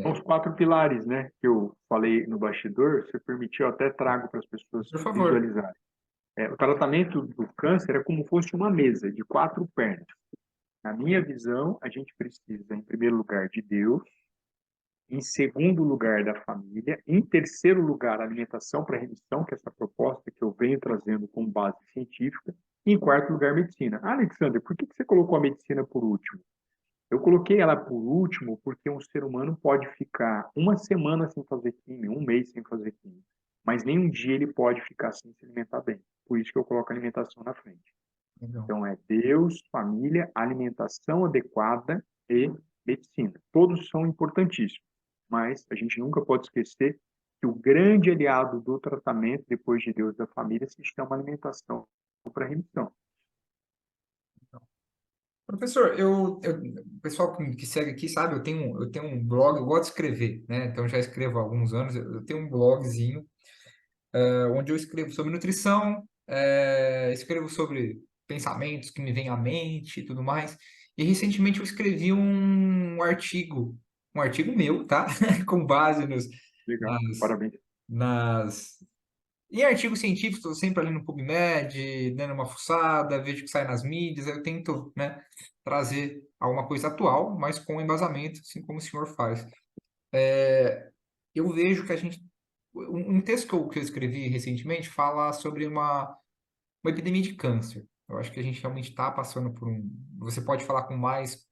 São os quatro pilares, né, que eu falei no bastidor, se permitir, eu até trago para as pessoas Por favor. visualizarem. O tratamento do câncer é como fosse uma mesa de quatro pernas. Na minha visão, a gente precisa, em primeiro lugar, de Deus, em segundo lugar, da família, em terceiro lugar, a alimentação para remissão, que é essa proposta que eu venho trazendo com base científica, e em quarto lugar, medicina. Ah, Alexander, por que você colocou a medicina por último? Eu coloquei ela por último porque um ser humano pode ficar uma semana sem fazer químio, um mês sem fazer químio, mas nem um dia ele pode ficar sem se alimentar bem. Por isso que eu coloco a alimentação na frente. Então, Então, é Deus, família, alimentação adequada e medicina. Todos são importantíssimos, mas a gente nunca pode esquecer que o grande aliado do tratamento, depois de Deus e da família, se chama alimentação para remissão. professor, o pessoal que segue aqui sabe, eu tenho um blog, eu gosto de escrever, né? Então já escrevo há alguns anos, eu tenho um blogzinho onde eu escrevo sobre nutrição, escrevo sobre pensamentos que me vêm à mente e tudo mais. E recentemente eu escrevi um artigo meu, tá? Com base Legal, nas, parabéns. nas em artigos científicos, estou sempre ali no PubMed, dando uma fuçada, vejo que sai nas mídias, eu tento, né, trazer alguma coisa atual, mas com embasamento, assim como o senhor faz. Eu vejo que a gente. Um texto que eu escrevi recentemente fala sobre uma epidemia de câncer. Eu acho que a gente realmente está passando por um. Você pode falar com mais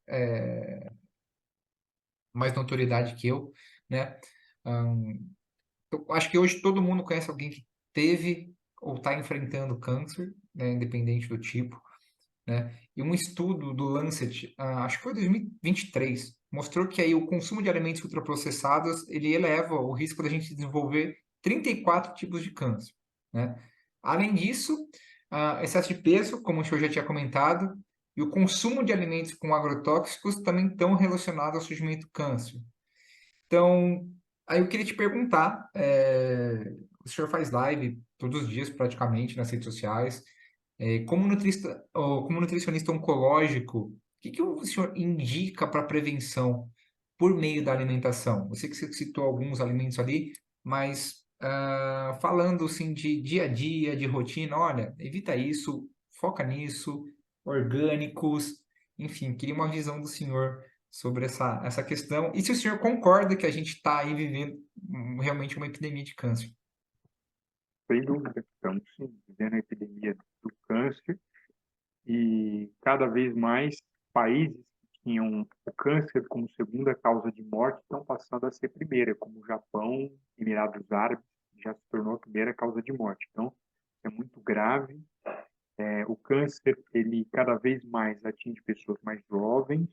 notoriedade que eu, né? Eu acho que hoje todo mundo conhece alguém que teve ou está enfrentando câncer, né, independente do tipo, né? E um estudo do Lancet, acho que foi 2023, mostrou que aí o consumo de alimentos ultraprocessados, ele eleva o risco da gente desenvolver 34 tipos de câncer, né? Além disso, excesso de peso, como o senhor já tinha comentado, e o consumo de alimentos com agrotóxicos também estão relacionados ao surgimento do câncer. Então, aí eu queria te perguntar, o senhor faz live todos os dias praticamente nas redes sociais. Como como nutricionista oncológico, o que que o senhor indica para prevenção por meio da alimentação? Eu sei que você citou alguns alimentos ali, mas falando assim de dia a dia, de rotina, olha, evita isso, foca nisso, orgânicos, enfim, queria uma visão do senhor sobre essa questão. E se o senhor concorda que a gente está aí vivendo realmente uma epidemia de câncer? Sem dúvida, estamos sim vivendo a epidemia do câncer e cada vez mais países que tinham o câncer como segunda causa de morte estão passando a ser primeira, como o Japão, Emirados Árabes, já se tornou a primeira causa de morte. Então, é muito grave. O câncer, ele cada vez mais atinge pessoas mais jovens.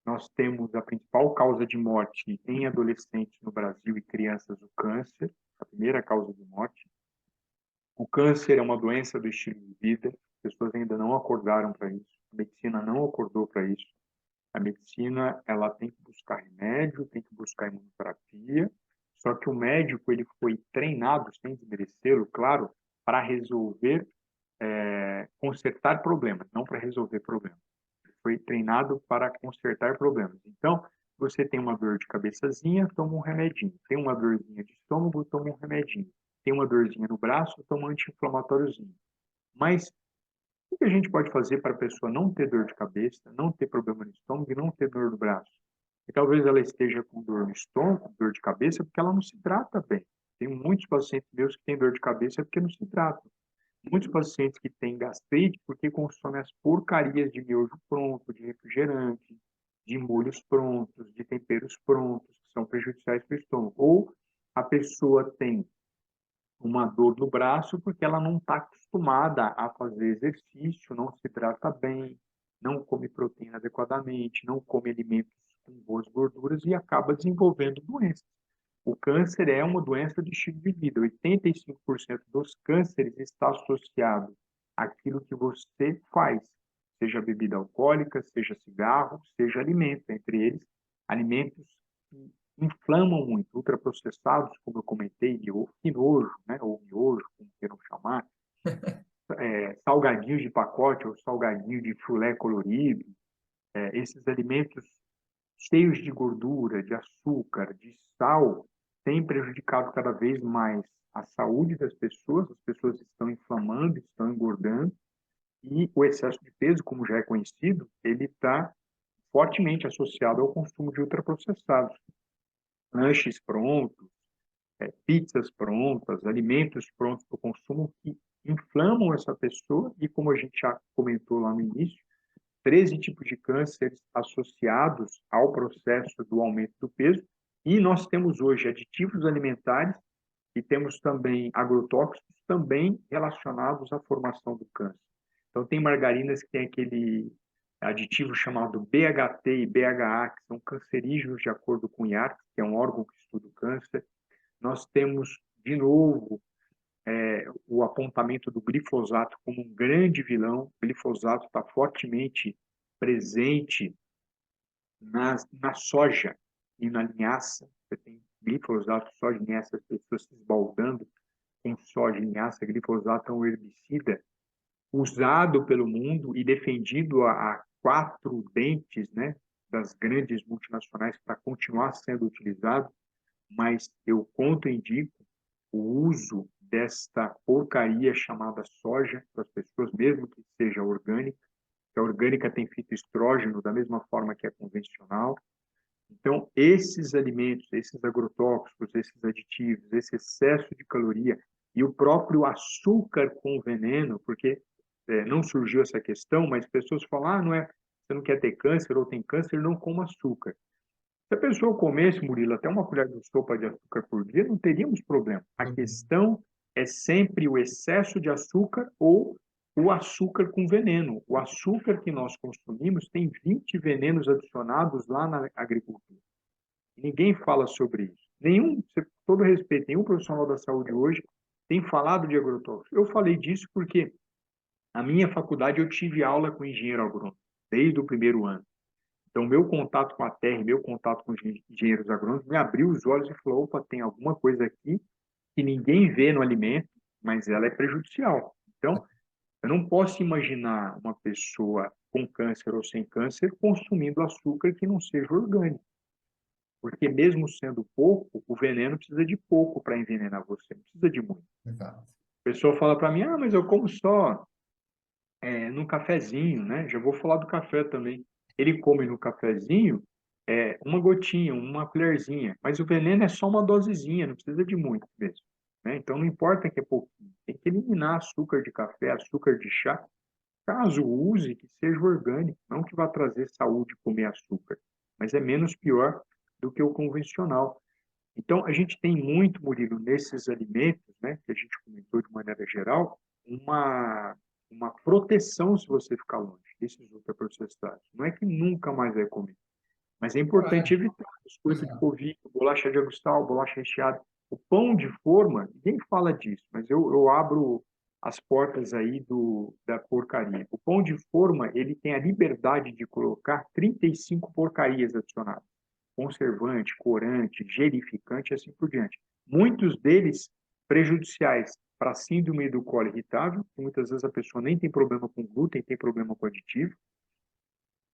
Nós temos a principal causa de morte em adolescentes no Brasil e crianças, o câncer, a primeira causa de morte. O câncer é uma doença do estilo de vida, as pessoas ainda não acordaram para isso, a medicina não acordou para isso. A medicina, ela tem que buscar remédio, tem que buscar imunoterapia, só que o médico, ele foi treinado, sem desmerecê-lo, claro, para resolver, consertar problemas, não para resolver problemas. Foi treinado para consertar problemas. Então, você tem uma dor de cabeçazinha, toma um remedinho. Tem uma dorzinha de estômago, toma um remedinho. Tem uma dorzinha no braço, toma um anti-inflamatóriozinho. Mas o que a gente pode fazer para a pessoa não ter dor de cabeça, não ter problema no estômago e não ter dor no braço? E talvez ela esteja com dor no estômago, dor de cabeça, porque ela não se trata bem. Tem muitos pacientes meus que têm dor de cabeça porque não se tratam. Muitos pacientes que têm gastrite porque consomem as porcarias de miojo pronto, de refrigerante, de molhos prontos, de temperos prontos, que são prejudiciais para o estômago. Ou a pessoa tem uma dor no braço porque ela não está acostumada a fazer exercício, não se trata bem, não come proteína adequadamente, não come alimentos com boas gorduras e acaba desenvolvendo doenças. O câncer é uma doença de estilo de vida. 85% dos cânceres está associado àquilo que você faz, seja bebida alcoólica, seja cigarro, seja alimento, entre eles alimentos que inflamam muito, ultraprocessados, como eu comentei, de quinojo, né, ou miojo, como queiram chamar, salgadinhos de pacote ou salgadinho de chulé colorido, esses alimentos cheios de gordura, de açúcar, de sal, têm prejudicado cada vez mais a saúde das pessoas, as pessoas estão inflamando, estão engordando, e o excesso de peso, como já é conhecido, ele está fortemente associado ao consumo de ultraprocessados, lanches prontos, pizzas prontas, alimentos prontos para o consumo que inflamam essa pessoa e, como a gente já comentou lá no início, 13 tipos de cânceres associados ao processo do aumento do peso. E nós temos hoje aditivos alimentares e temos também agrotóxicos também relacionados à formação do câncer. Então, tem margarinas que tem aquele aditivo chamado BHT e BHA, que são cancerígenos de acordo com o IARC, que é um órgão que estuda o câncer. Nós temos, de novo, o apontamento do glifosato como um grande vilão. O glifosato está fortemente presente na soja e na linhaça. Você tem glifosato, soja, linhaça, as pessoas se esbaldando com soja e linhaça. Glifosato é um herbicida usado pelo mundo e defendido a quatro dentes, né, das grandes multinacionais para continuar sendo utilizado, mas eu conto e indico o uso desta porcaria chamada soja para as pessoas, mesmo que seja orgânica, que a orgânica tem fitoestrógeno da mesma forma que a convencional. Então, esses alimentos, esses agrotóxicos, esses aditivos, esse excesso de caloria e o próprio açúcar com veneno, porque não surgiu essa questão, mas pessoas falam, não é, você não quer ter câncer ou tem câncer, não coma açúcar. Se a pessoa comesse, Murilo, até uma colher de sopa de açúcar por dia, não teríamos problema. A questão é sempre o excesso de açúcar ou o açúcar com veneno. O açúcar que nós consumimos tem 20 venenos adicionados lá na agricultura. Ninguém fala sobre isso. Nenhum, com todo respeito, nenhum profissional da saúde hoje tem falado de agrotóxico. Eu falei disso porque na minha faculdade eu tive aula com engenheiro agrônomo, desde o primeiro ano. Então, meu contato com a terra, meu contato com os engenheiros agrônomos me abriu os olhos e falou, opa, tem alguma coisa aqui que ninguém vê no alimento, mas ela é prejudicial. Então, eu não posso imaginar uma pessoa com câncer ou sem câncer consumindo açúcar que não seja orgânico, porque mesmo sendo pouco, o veneno precisa de pouco para envenenar você, não precisa de muito. Exato. A pessoa fala para mim, mas eu como só no cafezinho, né? Já vou falar do café também. Ele come no cafezinho uma gotinha, uma colherzinha, mas o veneno é só uma dosezinha, não precisa de muito mesmo, né? Então não importa que é pouquinho, tem que eliminar açúcar de café, açúcar de chá, caso use, que seja orgânico, não que vá trazer saúde comer açúcar, mas é menos pior do que o convencional. Então, a gente tem muito, Murilo, nesses alimentos, né, que a gente comentou de maneira geral, uma, uma proteção se você ficar longe desses ultraprocessados. Não é que nunca mais vai comer, mas é importante É, evitar biscoito de exato. polvilho, bolacha de aguçal, bolacha recheada. O pão de forma, ninguém fala disso, mas eu abro as portas aí da porcaria. O pão de forma, ele tem a liberdade de colocar 35 porcarias adicionadas: conservante, corante, gelificante e assim por diante. Muitos deles prejudiciais para a síndrome do colo irritável, que muitas vezes a pessoa nem tem problema com glúten, tem problema com aditivo,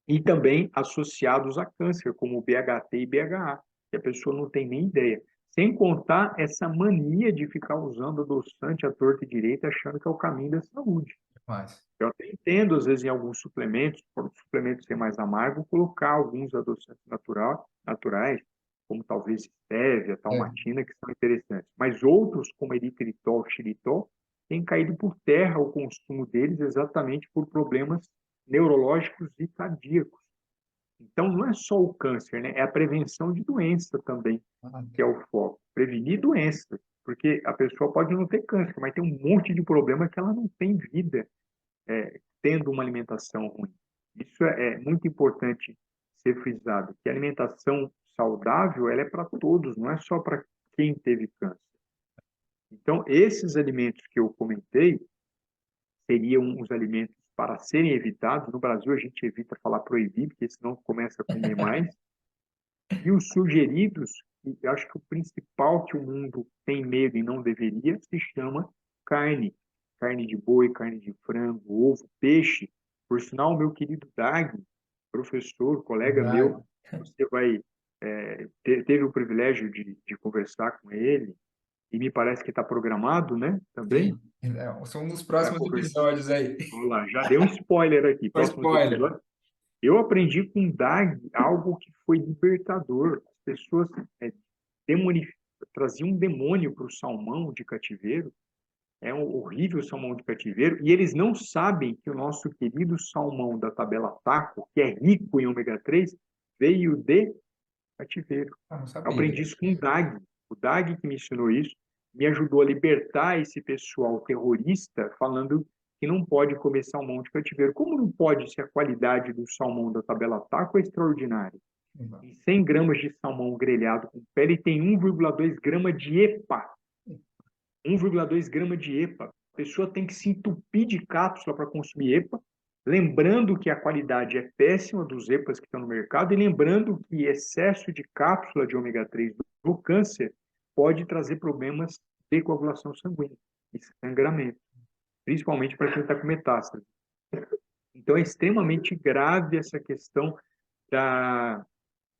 e também associados a câncer, como o BHT e BHA, que a pessoa não tem nem ideia. Sem contar essa mania de ficar usando adoçante à torta e direita, achando que é o caminho da saúde. Mas, Eu até entendo, às vezes, em alguns suplementos, para o suplemento ser mais amargo, colocar alguns adoçantes naturais, como talvez stevia, é, talmatina, que são interessantes. Mas outros, como eritritol, xilitol, têm caído por terra o consumo deles exatamente por problemas neurológicos e cardíacos. Então, não é só o câncer, né? É a prevenção de doença também, ah, que é o foco. Prevenir doença, porque a pessoa pode não ter câncer, mas tem um monte de problema que ela não tem vida tendo uma alimentação ruim. Isso é muito importante ser frisado, que a alimentação saudável ela é para todos, não é só para quem teve câncer. Então, esses alimentos que eu comentei seriam os alimentos para serem evitados. No Brasil, a gente evita falar proibir, porque senão começa a comer mais. E os sugeridos, que eu acho que o principal que o mundo tem medo e não deveria, se chama carne. Carne de boi, carne de frango, ovo, peixe. Por sinal, meu querido Dag, professor, colega verdade. meu, você vai teve o privilégio de conversar com ele, e me parece que está programado, né? Também. Sim, são um dos Vai próximos conversar. episódios aí. Vamos lá, já deu um spoiler aqui, Foi próximos spoiler. episódios. Eu aprendi com o Dag algo que foi libertador. As pessoas demoni- traziam um demônio para o salmão de cativeiro. É um horrível salmão de cativeiro. E eles não sabem que o nosso querido salmão da tabela taco, que é rico em ômega 3, veio de cativeiro. Ah, não Eu sabia. aprendi isso com o Dag. O Dag que me ensinou isso, me ajudou a libertar esse pessoal terrorista falando que não pode comer salmão de cativeiro. Como não pode se a qualidade do salmão da tabela taco é extraordinária? Em 100 gramas de salmão grelhado com pele tem 1,2 grama de EPA. 1,2 grama de EPA. A pessoa tem que se entupir de cápsula para consumir EPA, lembrando que a qualidade é péssima dos EPAs que estão no mercado e lembrando que excesso de cápsula de ômega 3 do câncer pode trazer problemas de coagulação sanguínea e sangramento, principalmente para quem está com metástase. Então é extremamente grave essa questão da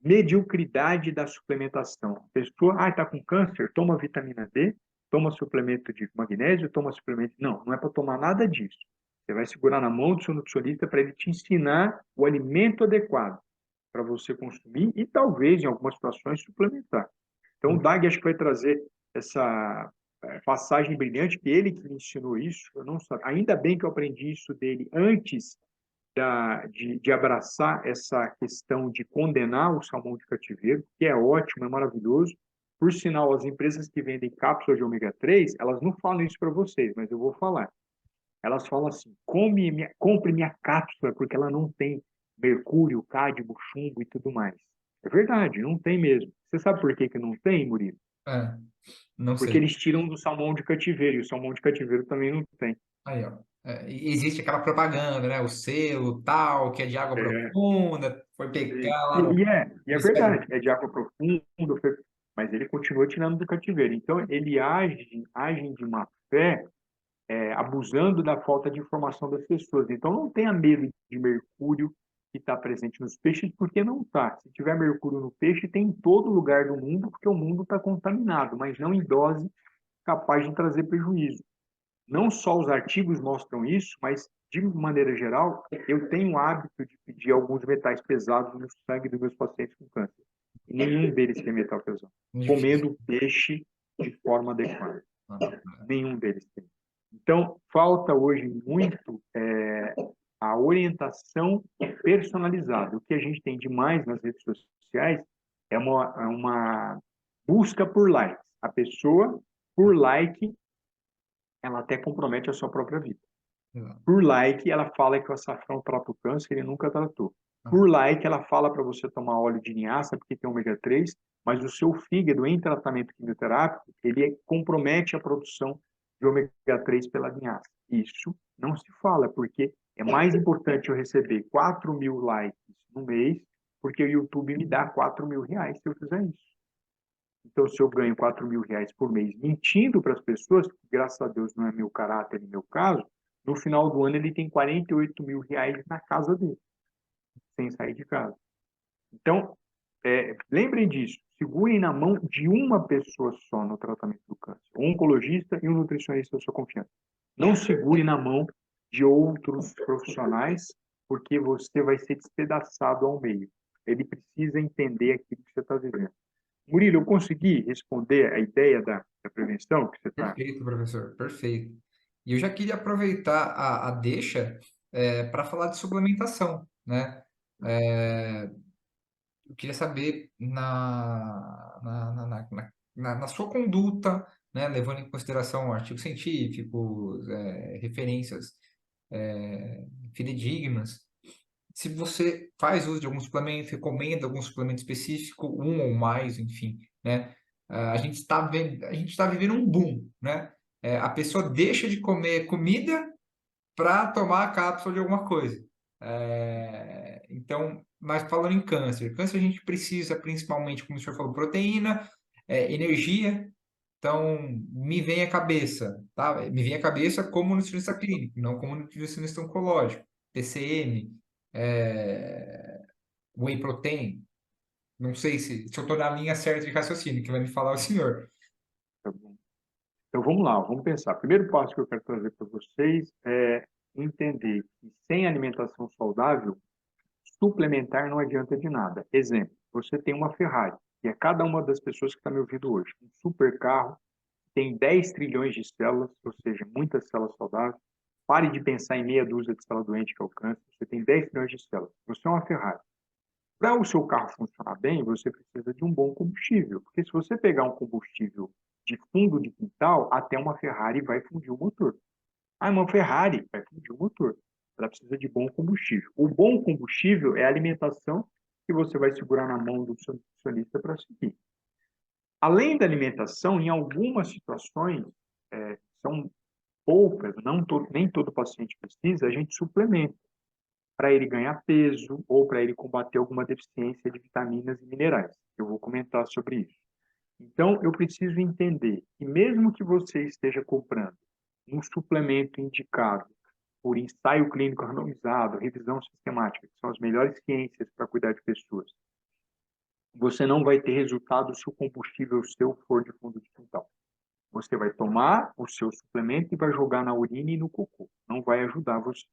mediocridade da suplementação. A pessoa, está com câncer, toma vitamina D, toma suplemento de magnésio, toma suplemento. Não, não é para tomar nada disso. Você vai segurar na mão do seu nutricionista para ele te ensinar o alimento adequado para você consumir e talvez, em algumas situações, suplementar. Então, o Dag acho que vai trazer essa passagem brilhante, que ele que me ensinou isso, eu não sabia. Ainda bem que eu aprendi isso dele antes de abraçar essa questão de condenar o salmão de cativeiro, que é ótimo, é maravilhoso. Por sinal, as empresas que vendem cápsulas de ômega 3, elas não falam isso para vocês, mas eu vou falar. Elas falam assim: compre minha cápsula, porque ela não tem mercúrio, cádmio, chumbo e tudo mais. É verdade, não tem mesmo. Você sabe por que que não tem, Murilo? É, não Porque sei. eles tiram do salmão de cativeiro, e o salmão de cativeiro também não tem. Aí, ó. E existe aquela propaganda, né? O selo tal, que é de água É, profunda, foi pegar lá no e é hemisfério. verdade, é de água profunda, mas ele continua tirando do cativeiro. Então, ele age de má fé, abusando da falta de informação das pessoas. Então, não tenha medo de mercúrio que está presente nos peixes, porque não está. Se tiver mercúrio no peixe, tem em todo lugar do mundo, porque o mundo está contaminado, mas não em dose capaz de trazer prejuízo. Não só os artigos mostram isso, mas, de maneira geral, eu tenho o hábito de pedir alguns metais pesados no sangue dos meus pacientes com câncer. E nenhum deles tem metal pesado. Difícil. Comendo peixe de forma adequada. Ah, Nenhum deles tem. Então, falta hoje muito a orientação personalizada. O que a gente tem demais nas redes sociais é uma busca por likes. A pessoa, por like, ela até compromete a sua própria vida. exato. Por like, ela fala que o açafrão trata o câncer, ele nunca tratou. Ah, Por like, ela fala para você tomar óleo de linhaça, porque tem ômega 3, mas o seu fígado, em tratamento quimioterápico, ele compromete a produção de ômega 3 pela linhaça. Isso não se fala, porque é mais importante eu receber 4.000 likes no mês, porque o YouTube me dá 4.000 reais se eu fizer isso. Então, se eu ganho 4.000 reais por mês mentindo para as pessoas, que graças a Deus não é meu caráter e meu caso, no final do ano ele tem 48.000 reais na casa dele, sem sair de casa. Então, lembrem disso, segurem na mão de uma pessoa só no tratamento do câncer, um oncologista e um nutricionista da sua confiança. Não segure na mão de outros profissionais, porque você vai ser despedaçado ao meio. Ele precisa entender aquilo que você está vivendo. Murilo, eu consegui responder a ideia da prevenção que você está. perfeito, professor, perfeito. E eu já queria aproveitar a deixa para falar de suplementação, né? É, eu queria saber na sua conduta, né, levando em consideração artigos científicos, referências fidedignas, se você faz uso de algum suplemento, recomenda algum suplemento específico, um ou mais, enfim, né? A gente está vivendo um boom, né? A pessoa deixa de comer comida para tomar a cápsula de alguma coisa. Então, mas falando em câncer, câncer a gente precisa principalmente, como o senhor falou, proteína, energia. Então, me vem à cabeça, tá? Me vem à cabeça como nutricionista clínico, não como nutricionista oncológico. TCM, whey protein. Não sei se eu estou na linha certa de raciocínio, que vai me falar o senhor. Tá bom. Então vamos lá, vamos pensar. Primeiro passo que eu quero trazer para vocês é entender que sem alimentação saudável, suplementar não adianta de nada. Exemplo, você tem uma Ferrari, que é cada uma das pessoas que está me ouvindo hoje. Um super carro, tem 10 trilhões de células, ou seja, muitas células saudáveis. Pare de pensar em meia dúzia de células doentes que é o câncer. Você tem 10 trilhões de células. Você é uma Ferrari. Para o seu carro funcionar bem, você precisa de um bom combustível. Porque se você pegar um combustível de fundo de quintal, até uma Ferrari vai fundir o motor. Ah, uma Ferrari vai fundir o motor. Ela precisa de bom combustível. O bom combustível é a alimentação que você vai segurar na mão do seu nutricionista para seguir. Além da alimentação, em algumas situações, são poucas, nem todo paciente precisa, a gente suplementa para ele ganhar peso ou para ele combater alguma deficiência de vitaminas e minerais. Eu vou comentar sobre isso. Então, eu preciso entender que mesmo que você esteja comprando um suplemento indicado por ensaio clínico randomizado, revisão sistemática, que são as melhores ciências para cuidar de pessoas, você não vai ter resultado se o combustível seu for de fundo de quintal. Você vai tomar o seu suplemento e vai jogar na urina e no cocô. Não vai ajudar você.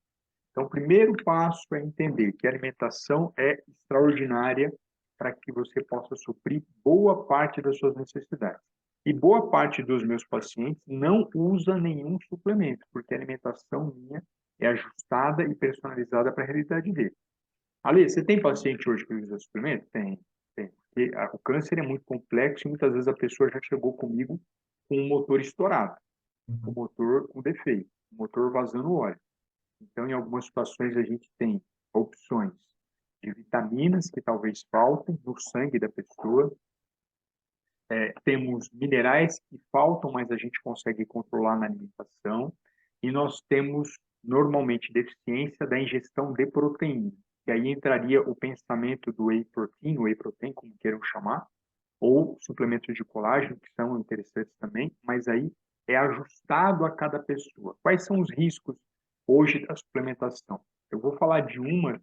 Então, o primeiro passo é entender que a alimentação é extraordinária para que você possa suprir boa parte das suas necessidades. E boa parte dos meus pacientes não usa nenhum suplemento, porque a alimentação minha é ajustada e personalizada para a realidade dele. Ali, você tem paciente hoje que usa suplemento? Tem, tem. Porque o câncer é muito complexo e muitas vezes a pessoa já chegou comigo com o motor estourado, com o Uhum. motor com defeito, o motor vazando óleo. Então, em algumas situações, a gente tem opções de vitaminas que talvez faltem no sangue da pessoa. Temos minerais que faltam, mas a gente consegue controlar na alimentação. E nós temos, normalmente, deficiência da ingestão de proteína. E aí entraria o pensamento do whey protein, como queiram chamar, ou suplementos de colágeno, que são interessantes também, mas aí é ajustado a cada pessoa. Quais são os riscos hoje da suplementação? Eu vou falar de uma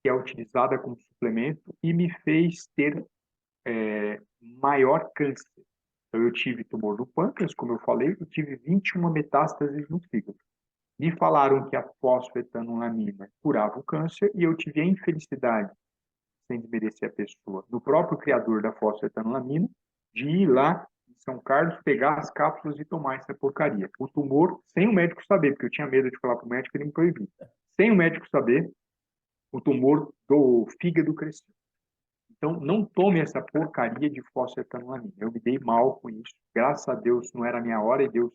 que é utilizada como suplemento e me fez ter maior câncer. Então, eu tive tumor no pâncreas, como eu falei, e tive 21 metástases no fígado. Me falaram que a fosfetanolamina curava o câncer e eu tive a infelicidade, sem desmerecer a pessoa, do próprio criador da fosfetanolamina, de ir lá em São Carlos, pegar as cápsulas e tomar essa porcaria. O tumor, sem o médico saber, porque eu tinha medo de falar para o médico, ele me proibiu. Sem o médico saber, o tumor do fígado cresceu. Então, não tome essa porcaria de fosfetanolamina. Eu me dei mal com isso. Graças a Deus, não era a minha hora e Deus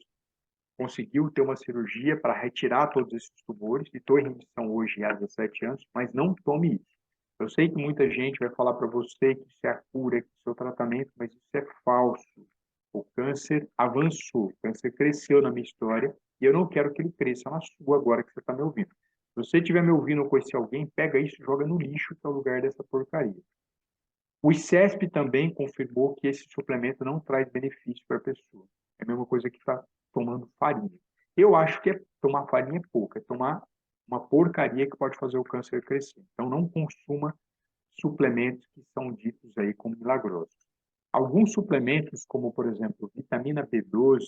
conseguiu ter uma cirurgia para retirar todos esses tumores. E estou em remissão hoje há 17 anos, mas não tome isso. Eu sei que muita gente vai falar para você que isso é a cura, que isso é o tratamento, mas isso é falso. O câncer avançou, o câncer cresceu na minha história e eu não quero que ele cresça na sua agora que você está me ouvindo. Se você estiver me ouvindo ou conhecer alguém, pega isso e joga no lixo, que é o lugar dessa porcaria. O ICESP também confirmou que esse suplemento não traz benefício para a pessoa. É a mesma coisa que está tomando farinha. Eu acho que tomar farinha é pouco, é tomar uma porcaria que pode fazer o câncer crescer. Então, não consuma suplementos que são ditos aí como milagrosos. Alguns suplementos, como, por exemplo, vitamina B12,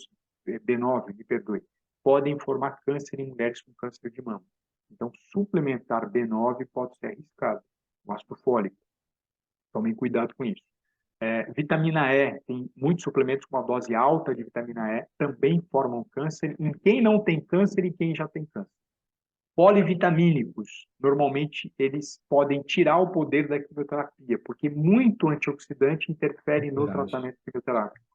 B9, me perdoe, podem formar câncer em mulheres com câncer de mama. Então, suplementar B9 pode ser arriscado. O ácido fólico. Tomem cuidado com isso. Vitamina E, tem muitos suplementos com uma dose alta de vitamina E, também formam câncer em quem não tem câncer e quem já tem câncer. Polivitamínicos, normalmente eles podem tirar o poder da quimioterapia, porque muito antioxidante interfere no Verdade. tratamento quimioterápico.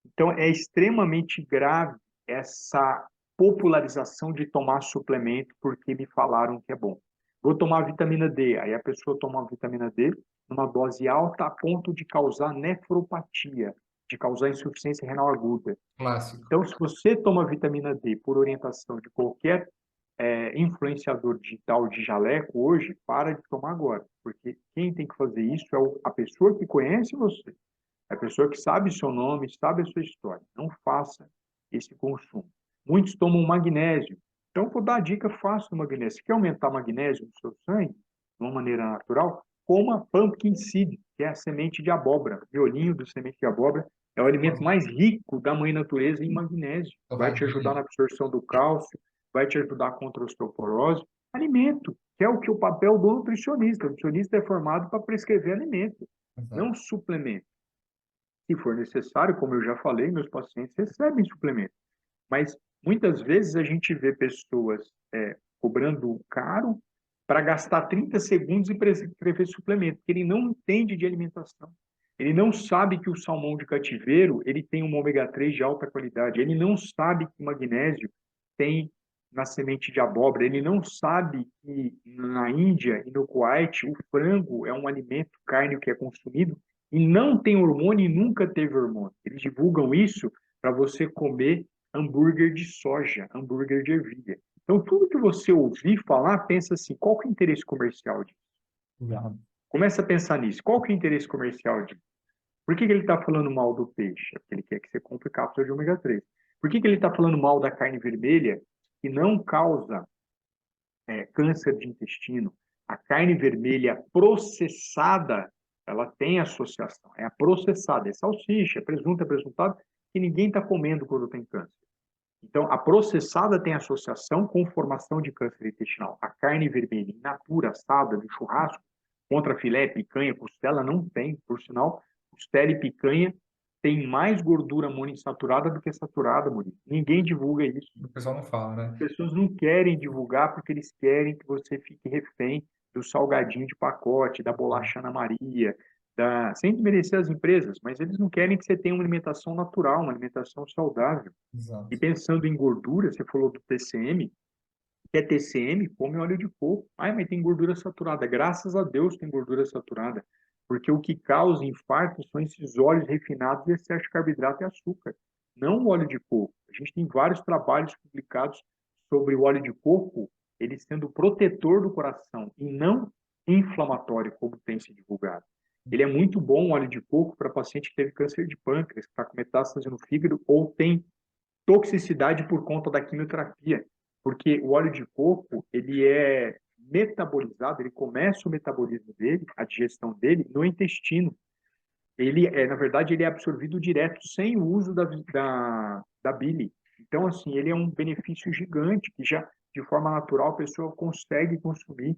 Então, é extremamente grave essa popularização de tomar suplemento porque me falaram que é bom. Vou tomar vitamina D, aí a pessoa toma a vitamina D numa dose alta a ponto de causar nefropatia, de causar insuficiência renal aguda. Clássico. Então, se você toma vitamina D por orientação de qualquer influenciador digital de jaleco hoje, para de tomar agora, porque quem tem que fazer isso é a pessoa que conhece você. É a pessoa que sabe seu nome, sabe a sua história. Não faça esse consumo. Muitos tomam magnésio. Então, vou dar a dica fácil do magnésio. Se quer aumentar magnésio no seu sangue, de uma maneira natural, coma pumpkin seed, que é a semente de abóbora. Violinho do semente de abóbora é o alimento mais rico da mãe natureza em magnésio. Vai te Torradinha. ajudar na absorção do cálcio, vai te ajudar contra a osteoporose. Alimento, que é o papel do nutricionista. O nutricionista é formado para prescrever alimento, não Exato. suplemento. Se for necessário, como eu já falei, meus pacientes recebem suplemento. Mas muitas vezes a gente vê pessoas cobrando caro para gastar 30 segundos e prescrever suplemento, porque ele não entende de alimentação. Ele não sabe que o salmão de cativeiro ele tem um ômega 3 de alta qualidade. Ele não sabe que o magnésio tem na semente de abóbora. Ele não sabe que na Índia e no Kuwait o frango é um alimento, carne que é consumido e não tem hormônio e nunca teve hormônio. Eles divulgam isso para você comer hambúrguer de soja, hambúrguer de ervilha. Então, tudo que você ouvir falar, pensa assim, qual que é o interesse comercial disso? Exato. Começa a pensar nisso. Qual que é o interesse comercial disso? Por que ele está falando mal do peixe? Porque ele quer que você compre cápsula de ômega 3. Por que ele está falando mal da carne vermelha, que não causa câncer de intestino? A carne vermelha processada, ela tem associação. É a processada, é salsicha, é presunto, é presuntado, que ninguém está comendo quando tem câncer. Então, a processada tem associação com formação de câncer intestinal. A carne vermelha, in natura, assada, no churrasco, contra filé, picanha, costela, não tem. Por sinal, costela e picanha tem mais gordura monoinsaturada do que saturada, Murilo. Ninguém divulga isso. O pessoal não fala, As né? pessoas não querem divulgar porque eles querem que você fique refém do salgadinho de pacote, da bolacha Ana Maria, sem desmerecer as empresas, mas eles não querem que você tenha uma alimentação natural, uma alimentação saudável. E Exato. pensando em gordura, você falou do TCM, que é TCM, come óleo de coco. Ai, mas tem gordura saturada. Graças a Deus tem gordura saturada, porque o que causa infarto são esses óleos refinados e excesso de carboidrato e açúcar, não o óleo de coco. A gente tem vários trabalhos publicados sobre o óleo de coco, ele sendo protetor do coração e não inflamatório, como tem se divulgado. Ele é muito bom, o óleo de coco, para paciente que teve câncer de pâncreas, que está com metástase no fígado ou tem toxicidade por conta da quimioterapia, porque o óleo de coco, ele é metabolizado, ele começa o metabolismo dele, a digestão dele, no intestino. Na verdade, ele é absorvido direto, sem o uso da bile. Então, assim, ele é um benefício gigante, que já, de forma natural, a pessoa consegue consumir.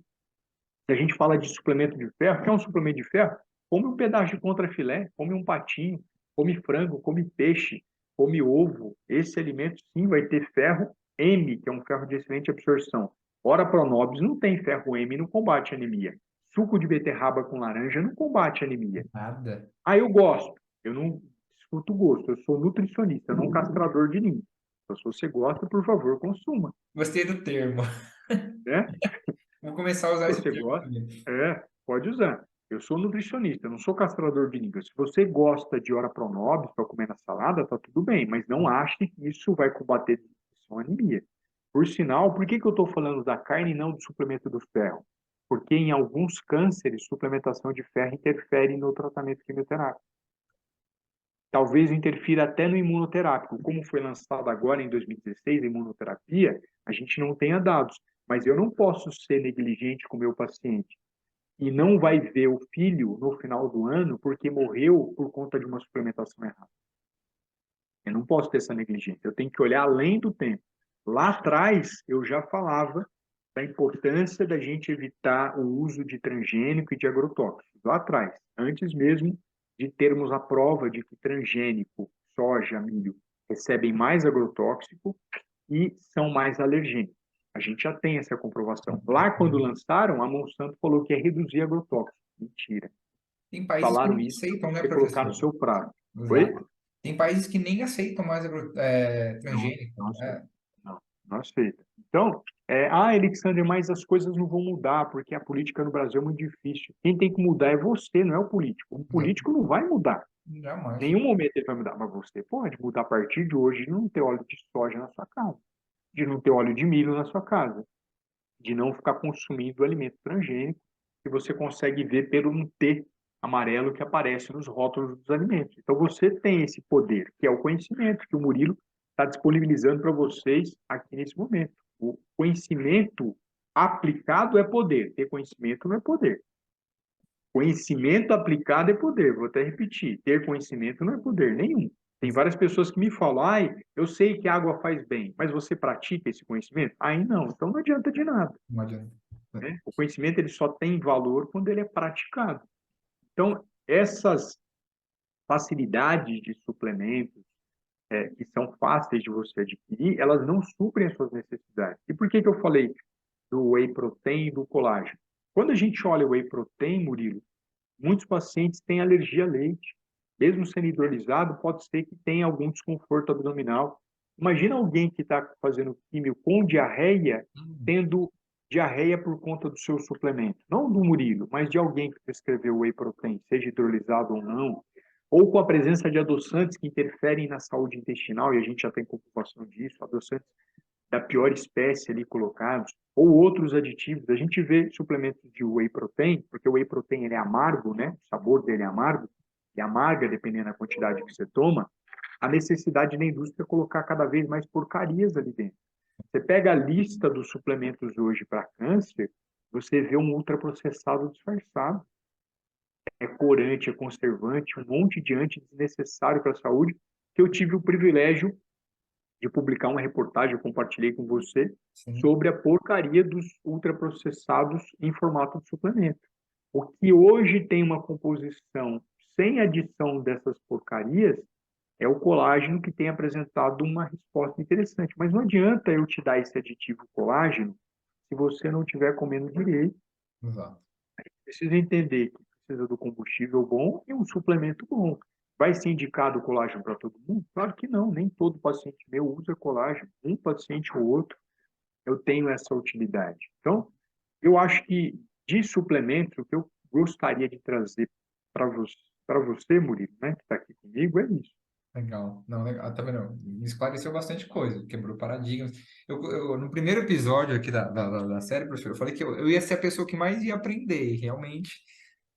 Se a gente fala de suplemento de ferro, quer um suplemento de ferro? Come um pedaço de contrafilé, come um patinho, come frango, come peixe, come ovo. Esse alimento sim vai ter ferro M, que é um ferro de excelente absorção. Ora Pronobis não tem ferro M e não combate anemia. Suco de beterraba com laranja não combate anemia. Nada. Ah, eu gosto. Eu não discuto gosto. Eu sou nutricionista, não castrador de ninguém. Então, se você gosta, por favor, consuma. Gostei do termo. Né? Vou começar a usar esse Você termo gosta? também. Pode usar. Eu sou nutricionista, não sou castrador de língua. Se você gosta de ora pronobis para comer na salada, tá tudo bem, mas não ache que isso vai combater a anemia. Por sinal, por que eu estou falando da carne e não do suplemento do ferro? Porque em alguns cânceres, suplementação de ferro interfere no tratamento quimioterápico. Talvez interfira até no imunoterápico. Como foi lançado agora em 2016, a imunoterapia, a gente não tenha dados. Mas eu não posso ser negligente com o meu paciente e não vai ver o filho no final do ano porque morreu por conta de uma suplementação errada. Eu não posso ter essa negligência. Eu tenho que olhar além do tempo. Lá atrás, eu já falava da importância da gente evitar o uso de transgênico e de agrotóxicos. Lá atrás, antes mesmo de termos a prova de que transgênico, soja, milho, recebem mais agrotóxico e são mais alergênicos. A gente já tem essa comprovação. Lá, quando lançaram, a Monsanto falou que ia reduzir agrotóxico. Mentira. Tem países que Falaram nem isso aceitam, né, para colocar no professor? seu prato. Oi? Exato. Tem países que nem aceitam mais Não, transgênico. não aceita. Não, não aceita. Então, Alexandre, mas as coisas não vão mudar, porque a política no Brasil é muito difícil. Quem tem que mudar é você, não é o político. O político não vai mudar. Jamais. Em nenhum momento ele vai mudar, mas você pode mudar a partir de hoje de não ter óleo de soja na sua casa, de não ter óleo de milho na sua casa, de não ficar consumindo alimento transgênico, que você consegue ver pelo um T amarelo que aparece nos rótulos dos alimentos. Então você tem esse poder, que é o conhecimento que o Murilo está disponibilizando para vocês aqui nesse momento. O conhecimento aplicado é poder, ter conhecimento não é poder. Conhecimento aplicado é poder, vou até repetir, ter conhecimento não é poder nenhum. Tem várias pessoas que me falam, eu sei que água faz bem, mas você pratica esse conhecimento? Aí não, então não adianta de nada. Não adianta. Né? O conhecimento ele só tem valor quando ele é praticado. Então, essas facilidades de suplementos que são fáceis de você adquirir, elas não suprem as suas necessidades. E por que eu falei do whey protein e do colágeno? Quando a gente olha o whey protein, Murilo, muitos pacientes têm alergia a leite. Mesmo sendo hidrolisado, pode ser que tenha algum desconforto abdominal. Imagina alguém que está fazendo químio com diarreia, Hum, tendo diarreia por conta do seu suplemento. Não do Murilo, mas de alguém que prescreveu whey protein, seja hidrolisado ou não, ou com a presença de adoçantes que interferem na saúde intestinal, e a gente já tem comprovação disso, adoçantes da pior espécie ali colocados, ou outros aditivos. A gente vê suplementos de whey protein, porque o whey protein ele é amargo, né? O sabor dele é amargo, e amarga dependendo da quantidade que você toma, a necessidade da indústria é colocar cada vez mais porcarias ali dentro. Você pega a lista dos suplementos hoje para câncer, você vê um ultraprocessado disfarçado. É corante, é conservante, um monte de anti desnecessário para a saúde, que eu tive o privilégio de publicar uma reportagem, eu compartilhei com você, sim. sobre a porcaria dos ultraprocessados em formato de suplemento. O que hoje tem uma composição sem adição dessas porcarias é o colágeno que tem apresentado uma resposta interessante. Mas não adianta eu te dar esse aditivo colágeno se você não estiver comendo direito. Exato. Precisa entender que precisa do combustível bom e um suplemento bom. Vai ser indicado o colágeno para todo mundo? Claro que não, nem todo paciente meu usa colágeno. Um paciente ou outro eu tenho essa utilidade. Então, eu acho que de suplementos, o que eu gostaria de trazer para você, Murilo, né, que está aqui comigo, é isso. Legal. Não, legal. Tá vendo? Me esclareceu bastante coisa, quebrou paradigmas. No primeiro episódio aqui da série, professor, eu falei que eu ia ser a pessoa que mais ia aprender, e realmente.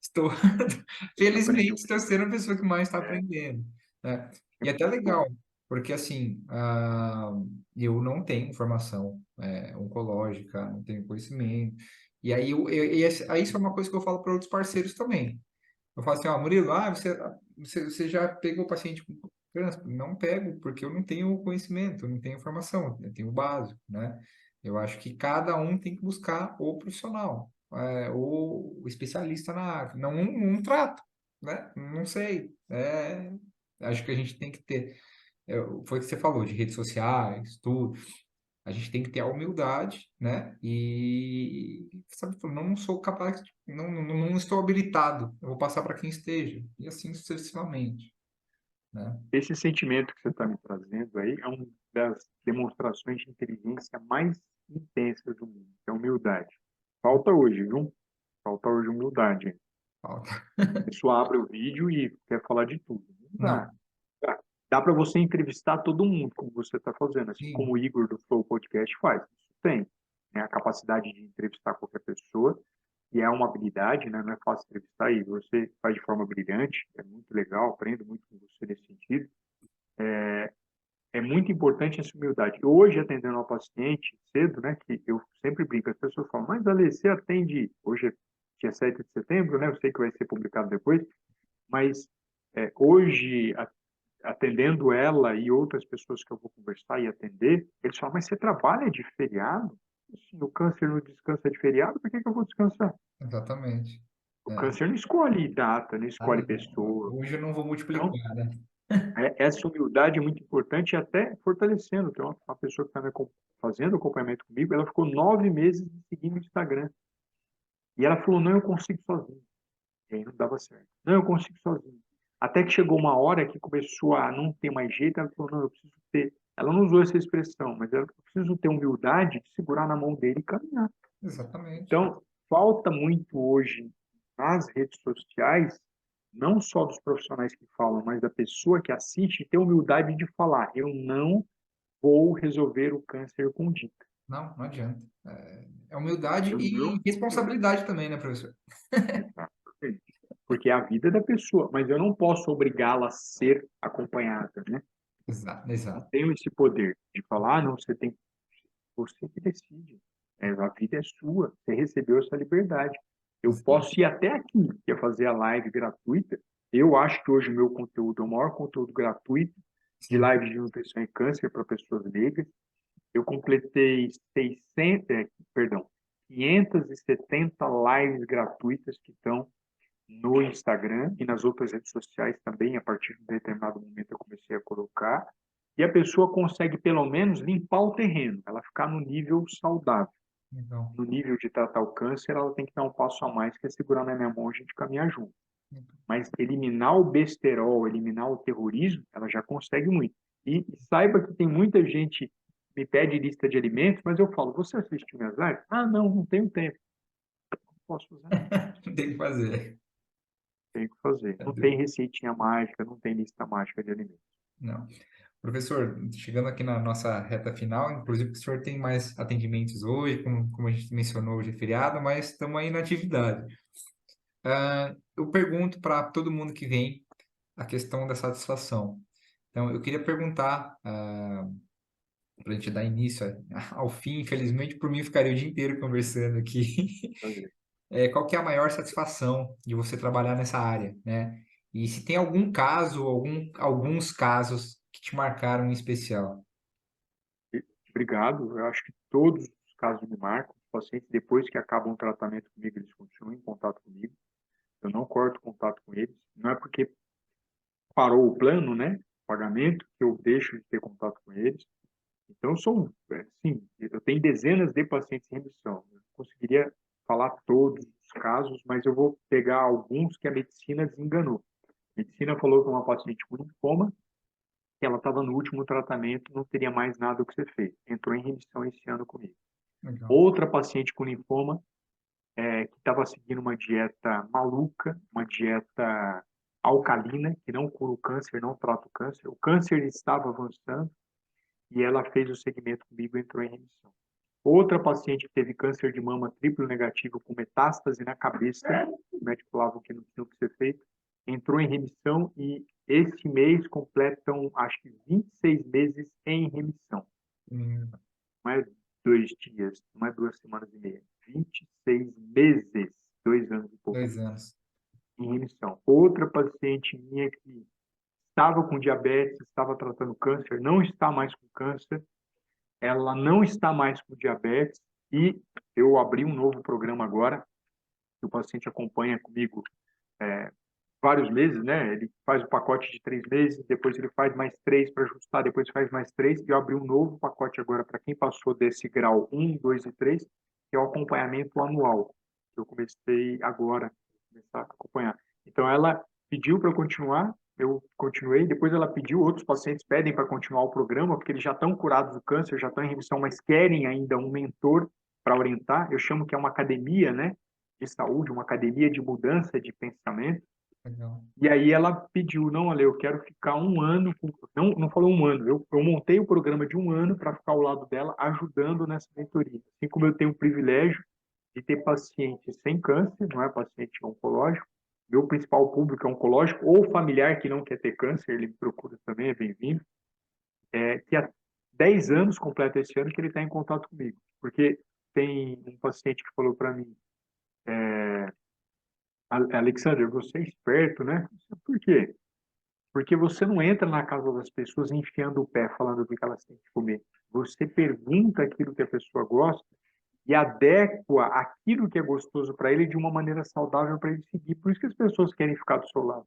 Estou, Aprendeu felizmente, muito. estou sendo a pessoa que mais está É, aprendendo, né? é E é até muito bom. legal, porque assim, eu não tenho formação oncológica, não tenho conhecimento. E aí, aí isso é uma coisa que eu falo para outros parceiros também. Eu falo assim, ó, Murilo, você já pegou paciente com câncer? Não pego, porque eu não tenho conhecimento, eu não tenho formação, eu tenho o básico, né? Eu acho que cada um tem que buscar o profissional, o especialista na área, não um trato, né? Não sei. Acho que a gente tem que ter, foi o que você falou, de redes sociais, tudo. A gente tem que ter a humildade, né? E, sabe, não sou capaz, não estou habilitado. Eu vou passar para quem esteja. E assim sucessivamente, né? Esse sentimento que você está me trazendo aí é uma das demonstrações de inteligência mais intensas do mundo, é a humildade. Falta hoje, viu? Falta hoje humildade. Falta. A pessoa abre o vídeo e quer falar de tudo. Não Não, dá. Dá para você entrevistar todo mundo, como você está fazendo, assim como sim, o Igor do Flow Podcast faz. Isso tem, né? A capacidade de entrevistar qualquer pessoa, e é uma habilidade, né? Não é fácil entrevistar, e você faz de forma brilhante, é muito legal, aprendo muito com você nesse sentido. É muito importante essa humildade. Hoje, atendendo ao paciente cedo, né, que eu sempre brinco, as pessoas falam, mas Ale, você atende, hoje é dia 7 de setembro, né, eu sei que vai ser publicado depois, mas hoje, atendendo ela e outras pessoas que eu vou conversar e atender, eles falam, mas você trabalha de feriado? Assim, o câncer não descansa de feriado, por que que eu vou descansar? exatamente. O É. câncer não escolhe data, não Ah, escolhe não. pessoa. Hoje eu não vou multiplicar, Então, né? essa humildade é muito importante e até fortalecendo. Tem uma pessoa que está fazendo acompanhamento comigo, ela ficou 9 meses me seguindo no Instagram. E ela falou, não, eu consigo sozinho. E aí não dava certo. Não, eu consigo sozinho. Até que chegou uma hora que começou a não ter mais jeito, ela falou, não, eu preciso ter. Ela não usou essa expressão, mas eu preciso ter humildade de segurar na mão dele e caminhar. Exatamente. Então, falta muito hoje nas redes sociais, não só dos profissionais que falam, mas da pessoa que assiste, ter humildade de falar: eu não vou resolver o câncer com dica. Não, não adianta. É humildade Eu não e vou. responsabilidade também, né, professor? Exatamente. Porque é a vida da pessoa, mas eu não posso obrigá-la a ser acompanhada, né? Exato, Não exato. tenho esse poder de falar, não, você tem, você que decide. A vida é sua, você recebeu essa liberdade. Eu Exato. posso ir até aqui, que é fazer a live gratuita. Eu acho que hoje o meu conteúdo é o maior conteúdo gratuito de Sim, live de nutrição e câncer para pessoas leigas. Eu completei 570 lives gratuitas que estão no Instagram e nas outras redes sociais também. A partir de um determinado momento eu comecei a colocar. E a pessoa consegue, pelo menos, limpar o terreno, ela ficar no nível saudável. então. No nível de tratar o câncer, ela tem que dar um passo a mais, que é segurar na minha mão e a gente caminhar junto. Mas eliminar o besterol, eliminar o terrorismo, ela já consegue muito. E saiba que tem muita gente que me pede lista de alimentos, mas eu falo, você assiste minhas lives? Ah, não, não tenho tempo. Não posso fazer nada. Tem que fazer. Tenho que fazer. Não tem receitinha mágica, não tem lista mágica de alimentos. Não. Professor, chegando aqui na nossa reta final, inclusive o senhor tem mais atendimentos hoje, como a gente mencionou, hoje é feriado, mas estamos aí na atividade. Eu pergunto para todo mundo que vem a questão da satisfação. Então, eu queria perguntar, para a gente dar início ao fim, infelizmente, por mim, ficaria o dia inteiro conversando aqui. Fazer. Qual que é a maior satisfação de você trabalhar nessa área, né? E se tem algum caso, alguns casos que te marcaram em especial. Obrigado. Eu acho que todos os casos me marcam. Os pacientes, depois que acabam o tratamento comigo, eles continuam em contato comigo. Eu não corto contato com eles. Não é porque parou o plano, né? O pagamento, que eu deixo de ter contato com eles. Então, sim, eu tenho dezenas de pacientes em remissão. Eu conseguiria falar todos os casos, mas eu vou pegar alguns que a medicina desenganou. A medicina falou que uma paciente com linfoma, que ela estava no último tratamento, não teria mais nada o que ser feito. Entrou em remissão esse ano comigo. Legal. Outra paciente com linfoma, que estava seguindo uma dieta maluca, uma dieta alcalina, que não cura o câncer, não trata o câncer. O câncer estava avançando e ela fez o segmento comigo e entrou em remissão. Outra paciente que teve câncer de mama triplo negativo com metástase na cabeça, os médicos falavam que não tinha o que ser feito, entrou em remissão e esse mês completam, acho que 26 meses em remissão. Não é 2 dias, não é 2 semanas e meia. 26 meses, 2 anos e pouco. 2 anos. Em remissão. Outra paciente minha que estava com diabetes, estava tratando câncer, não está mais com câncer, ela não está mais com diabetes e eu abri um novo programa agora, que o paciente acompanha comigo vários meses, né? Ele faz o pacote de 3 meses, depois ele faz mais 3 para ajustar, depois faz mais 3, e eu abri um novo pacote agora para quem passou desse grau 1, 2 e 3, que é o acompanhamento anual, que eu comecei agora, começar a acompanhar. Então, ela pediu para eu continuar, eu continuei, depois ela pediu, outros pacientes pedem para continuar o programa, porque eles já estão curados do câncer, já estão em remissão, mas querem ainda um mentor para orientar. Eu chamo que é uma academia, né, de saúde, uma academia de mudança de pensamento. Legal. E aí ela pediu, não, olha, eu quero ficar um ano, não falou um ano, eu montei o programa de um ano para ficar ao lado dela, ajudando nessa mentoria. Assim como eu tenho o privilégio de ter pacientes sem câncer, não é paciente oncológico, meu principal público é oncológico, ou familiar que não quer ter câncer, ele me procura também, é bem-vindo, que há 10 anos, completa esse ano, que ele está em contato comigo. Porque tem um paciente que falou para mim, Alexander, você é esperto, né? Por quê? Porque você não entra na casa das pessoas enfiando o pé, falando o que elas têm que comer. Você pergunta aquilo que a pessoa gosta e adequa aquilo que é gostoso para ele de uma maneira saudável para ele seguir. Por isso que as pessoas querem ficar do seu lado.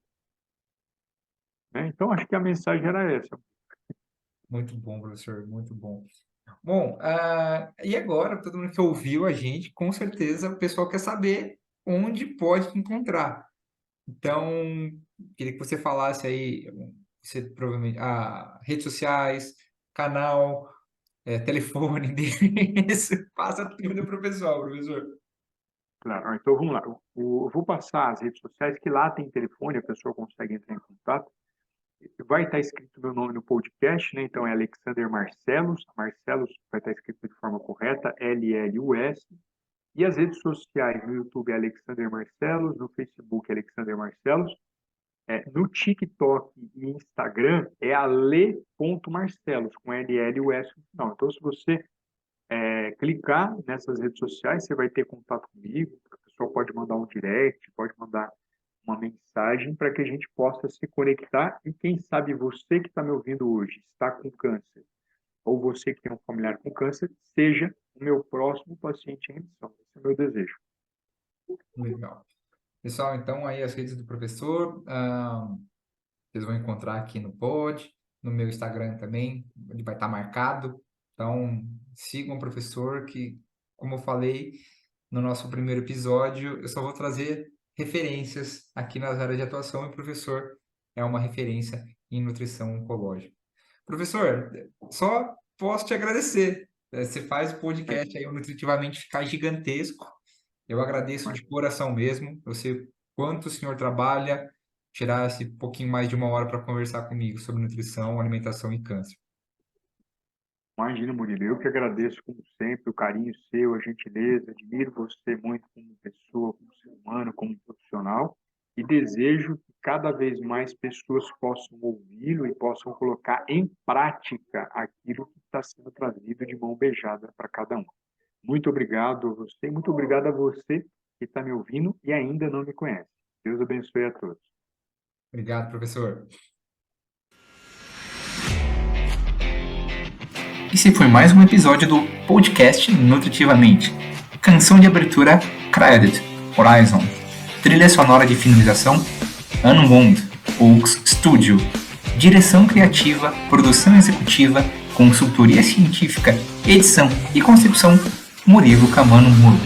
Né? Então, acho que a mensagem era essa. Muito bom, professor, muito bom. Bom, e agora, todo mundo que ouviu a gente, com certeza o pessoal quer saber onde pode te encontrar. Então, queria que você falasse aí, você provavelmente, redes sociais, canal, telefone, endereço, passa tudo para o pessoal, professor. Claro. Então, vamos lá. Eu vou passar as redes sociais, que lá tem telefone, a pessoa consegue entrar em contato. Vai estar escrito meu nome no podcast, né? Então é Alexander Marcelos. Marcelos vai estar escrito de forma correta, L-L-U-S. E as redes sociais no YouTube é Alexander Marcelos, no Facebook é Alexander Marcelos. No TikTok e Instagram é ale.marcelos, com L-L-U-S no final. Então, se você clicar nessas redes sociais, você vai ter contato comigo. A pessoa pode mandar um direct, pode mandar uma mensagem para que a gente possa se conectar e quem sabe você que está me ouvindo hoje está com câncer ou você que tem um familiar com câncer seja o meu próximo paciente em remissão. Esse é o meu desejo. Legal. Pessoal, então aí as redes do professor, vocês vão encontrar aqui no pod, no meu Instagram também, ele vai estar marcado. Então, sigam o professor que, como eu falei no nosso primeiro episódio, eu só vou trazer referências aqui nas áreas de atuação e o professor é uma referência em nutrição oncológica. Professor, só posso te agradecer. Você faz o podcast aí, o Nutritivamente, ficar gigantesco. Eu agradeço de coração mesmo. Eu sei quanto o senhor trabalha, tirar esse pouquinho mais de 1 hora para conversar comigo sobre nutrição, alimentação e câncer. Imagina, Murilo, eu que agradeço, como sempre, o carinho seu, a gentileza, admiro você muito como pessoa, como ser humano, como profissional, e desejo que cada vez mais pessoas possam ouvi-lo e possam colocar em prática aquilo que está sendo trazido de mão beijada para cada um. Muito obrigado a você, muito obrigado a você que está me ouvindo e ainda não me conhece. Deus abençoe a todos. Obrigado, professor. Esse foi mais um episódio do podcast Nutritivamente. Canção de abertura Credit, Horizon. Trilha sonora de finalização Unwound, Oaks Studio. Direção criativa, produção executiva, consultoria científica, edição e concepção Murilo Camano Muro.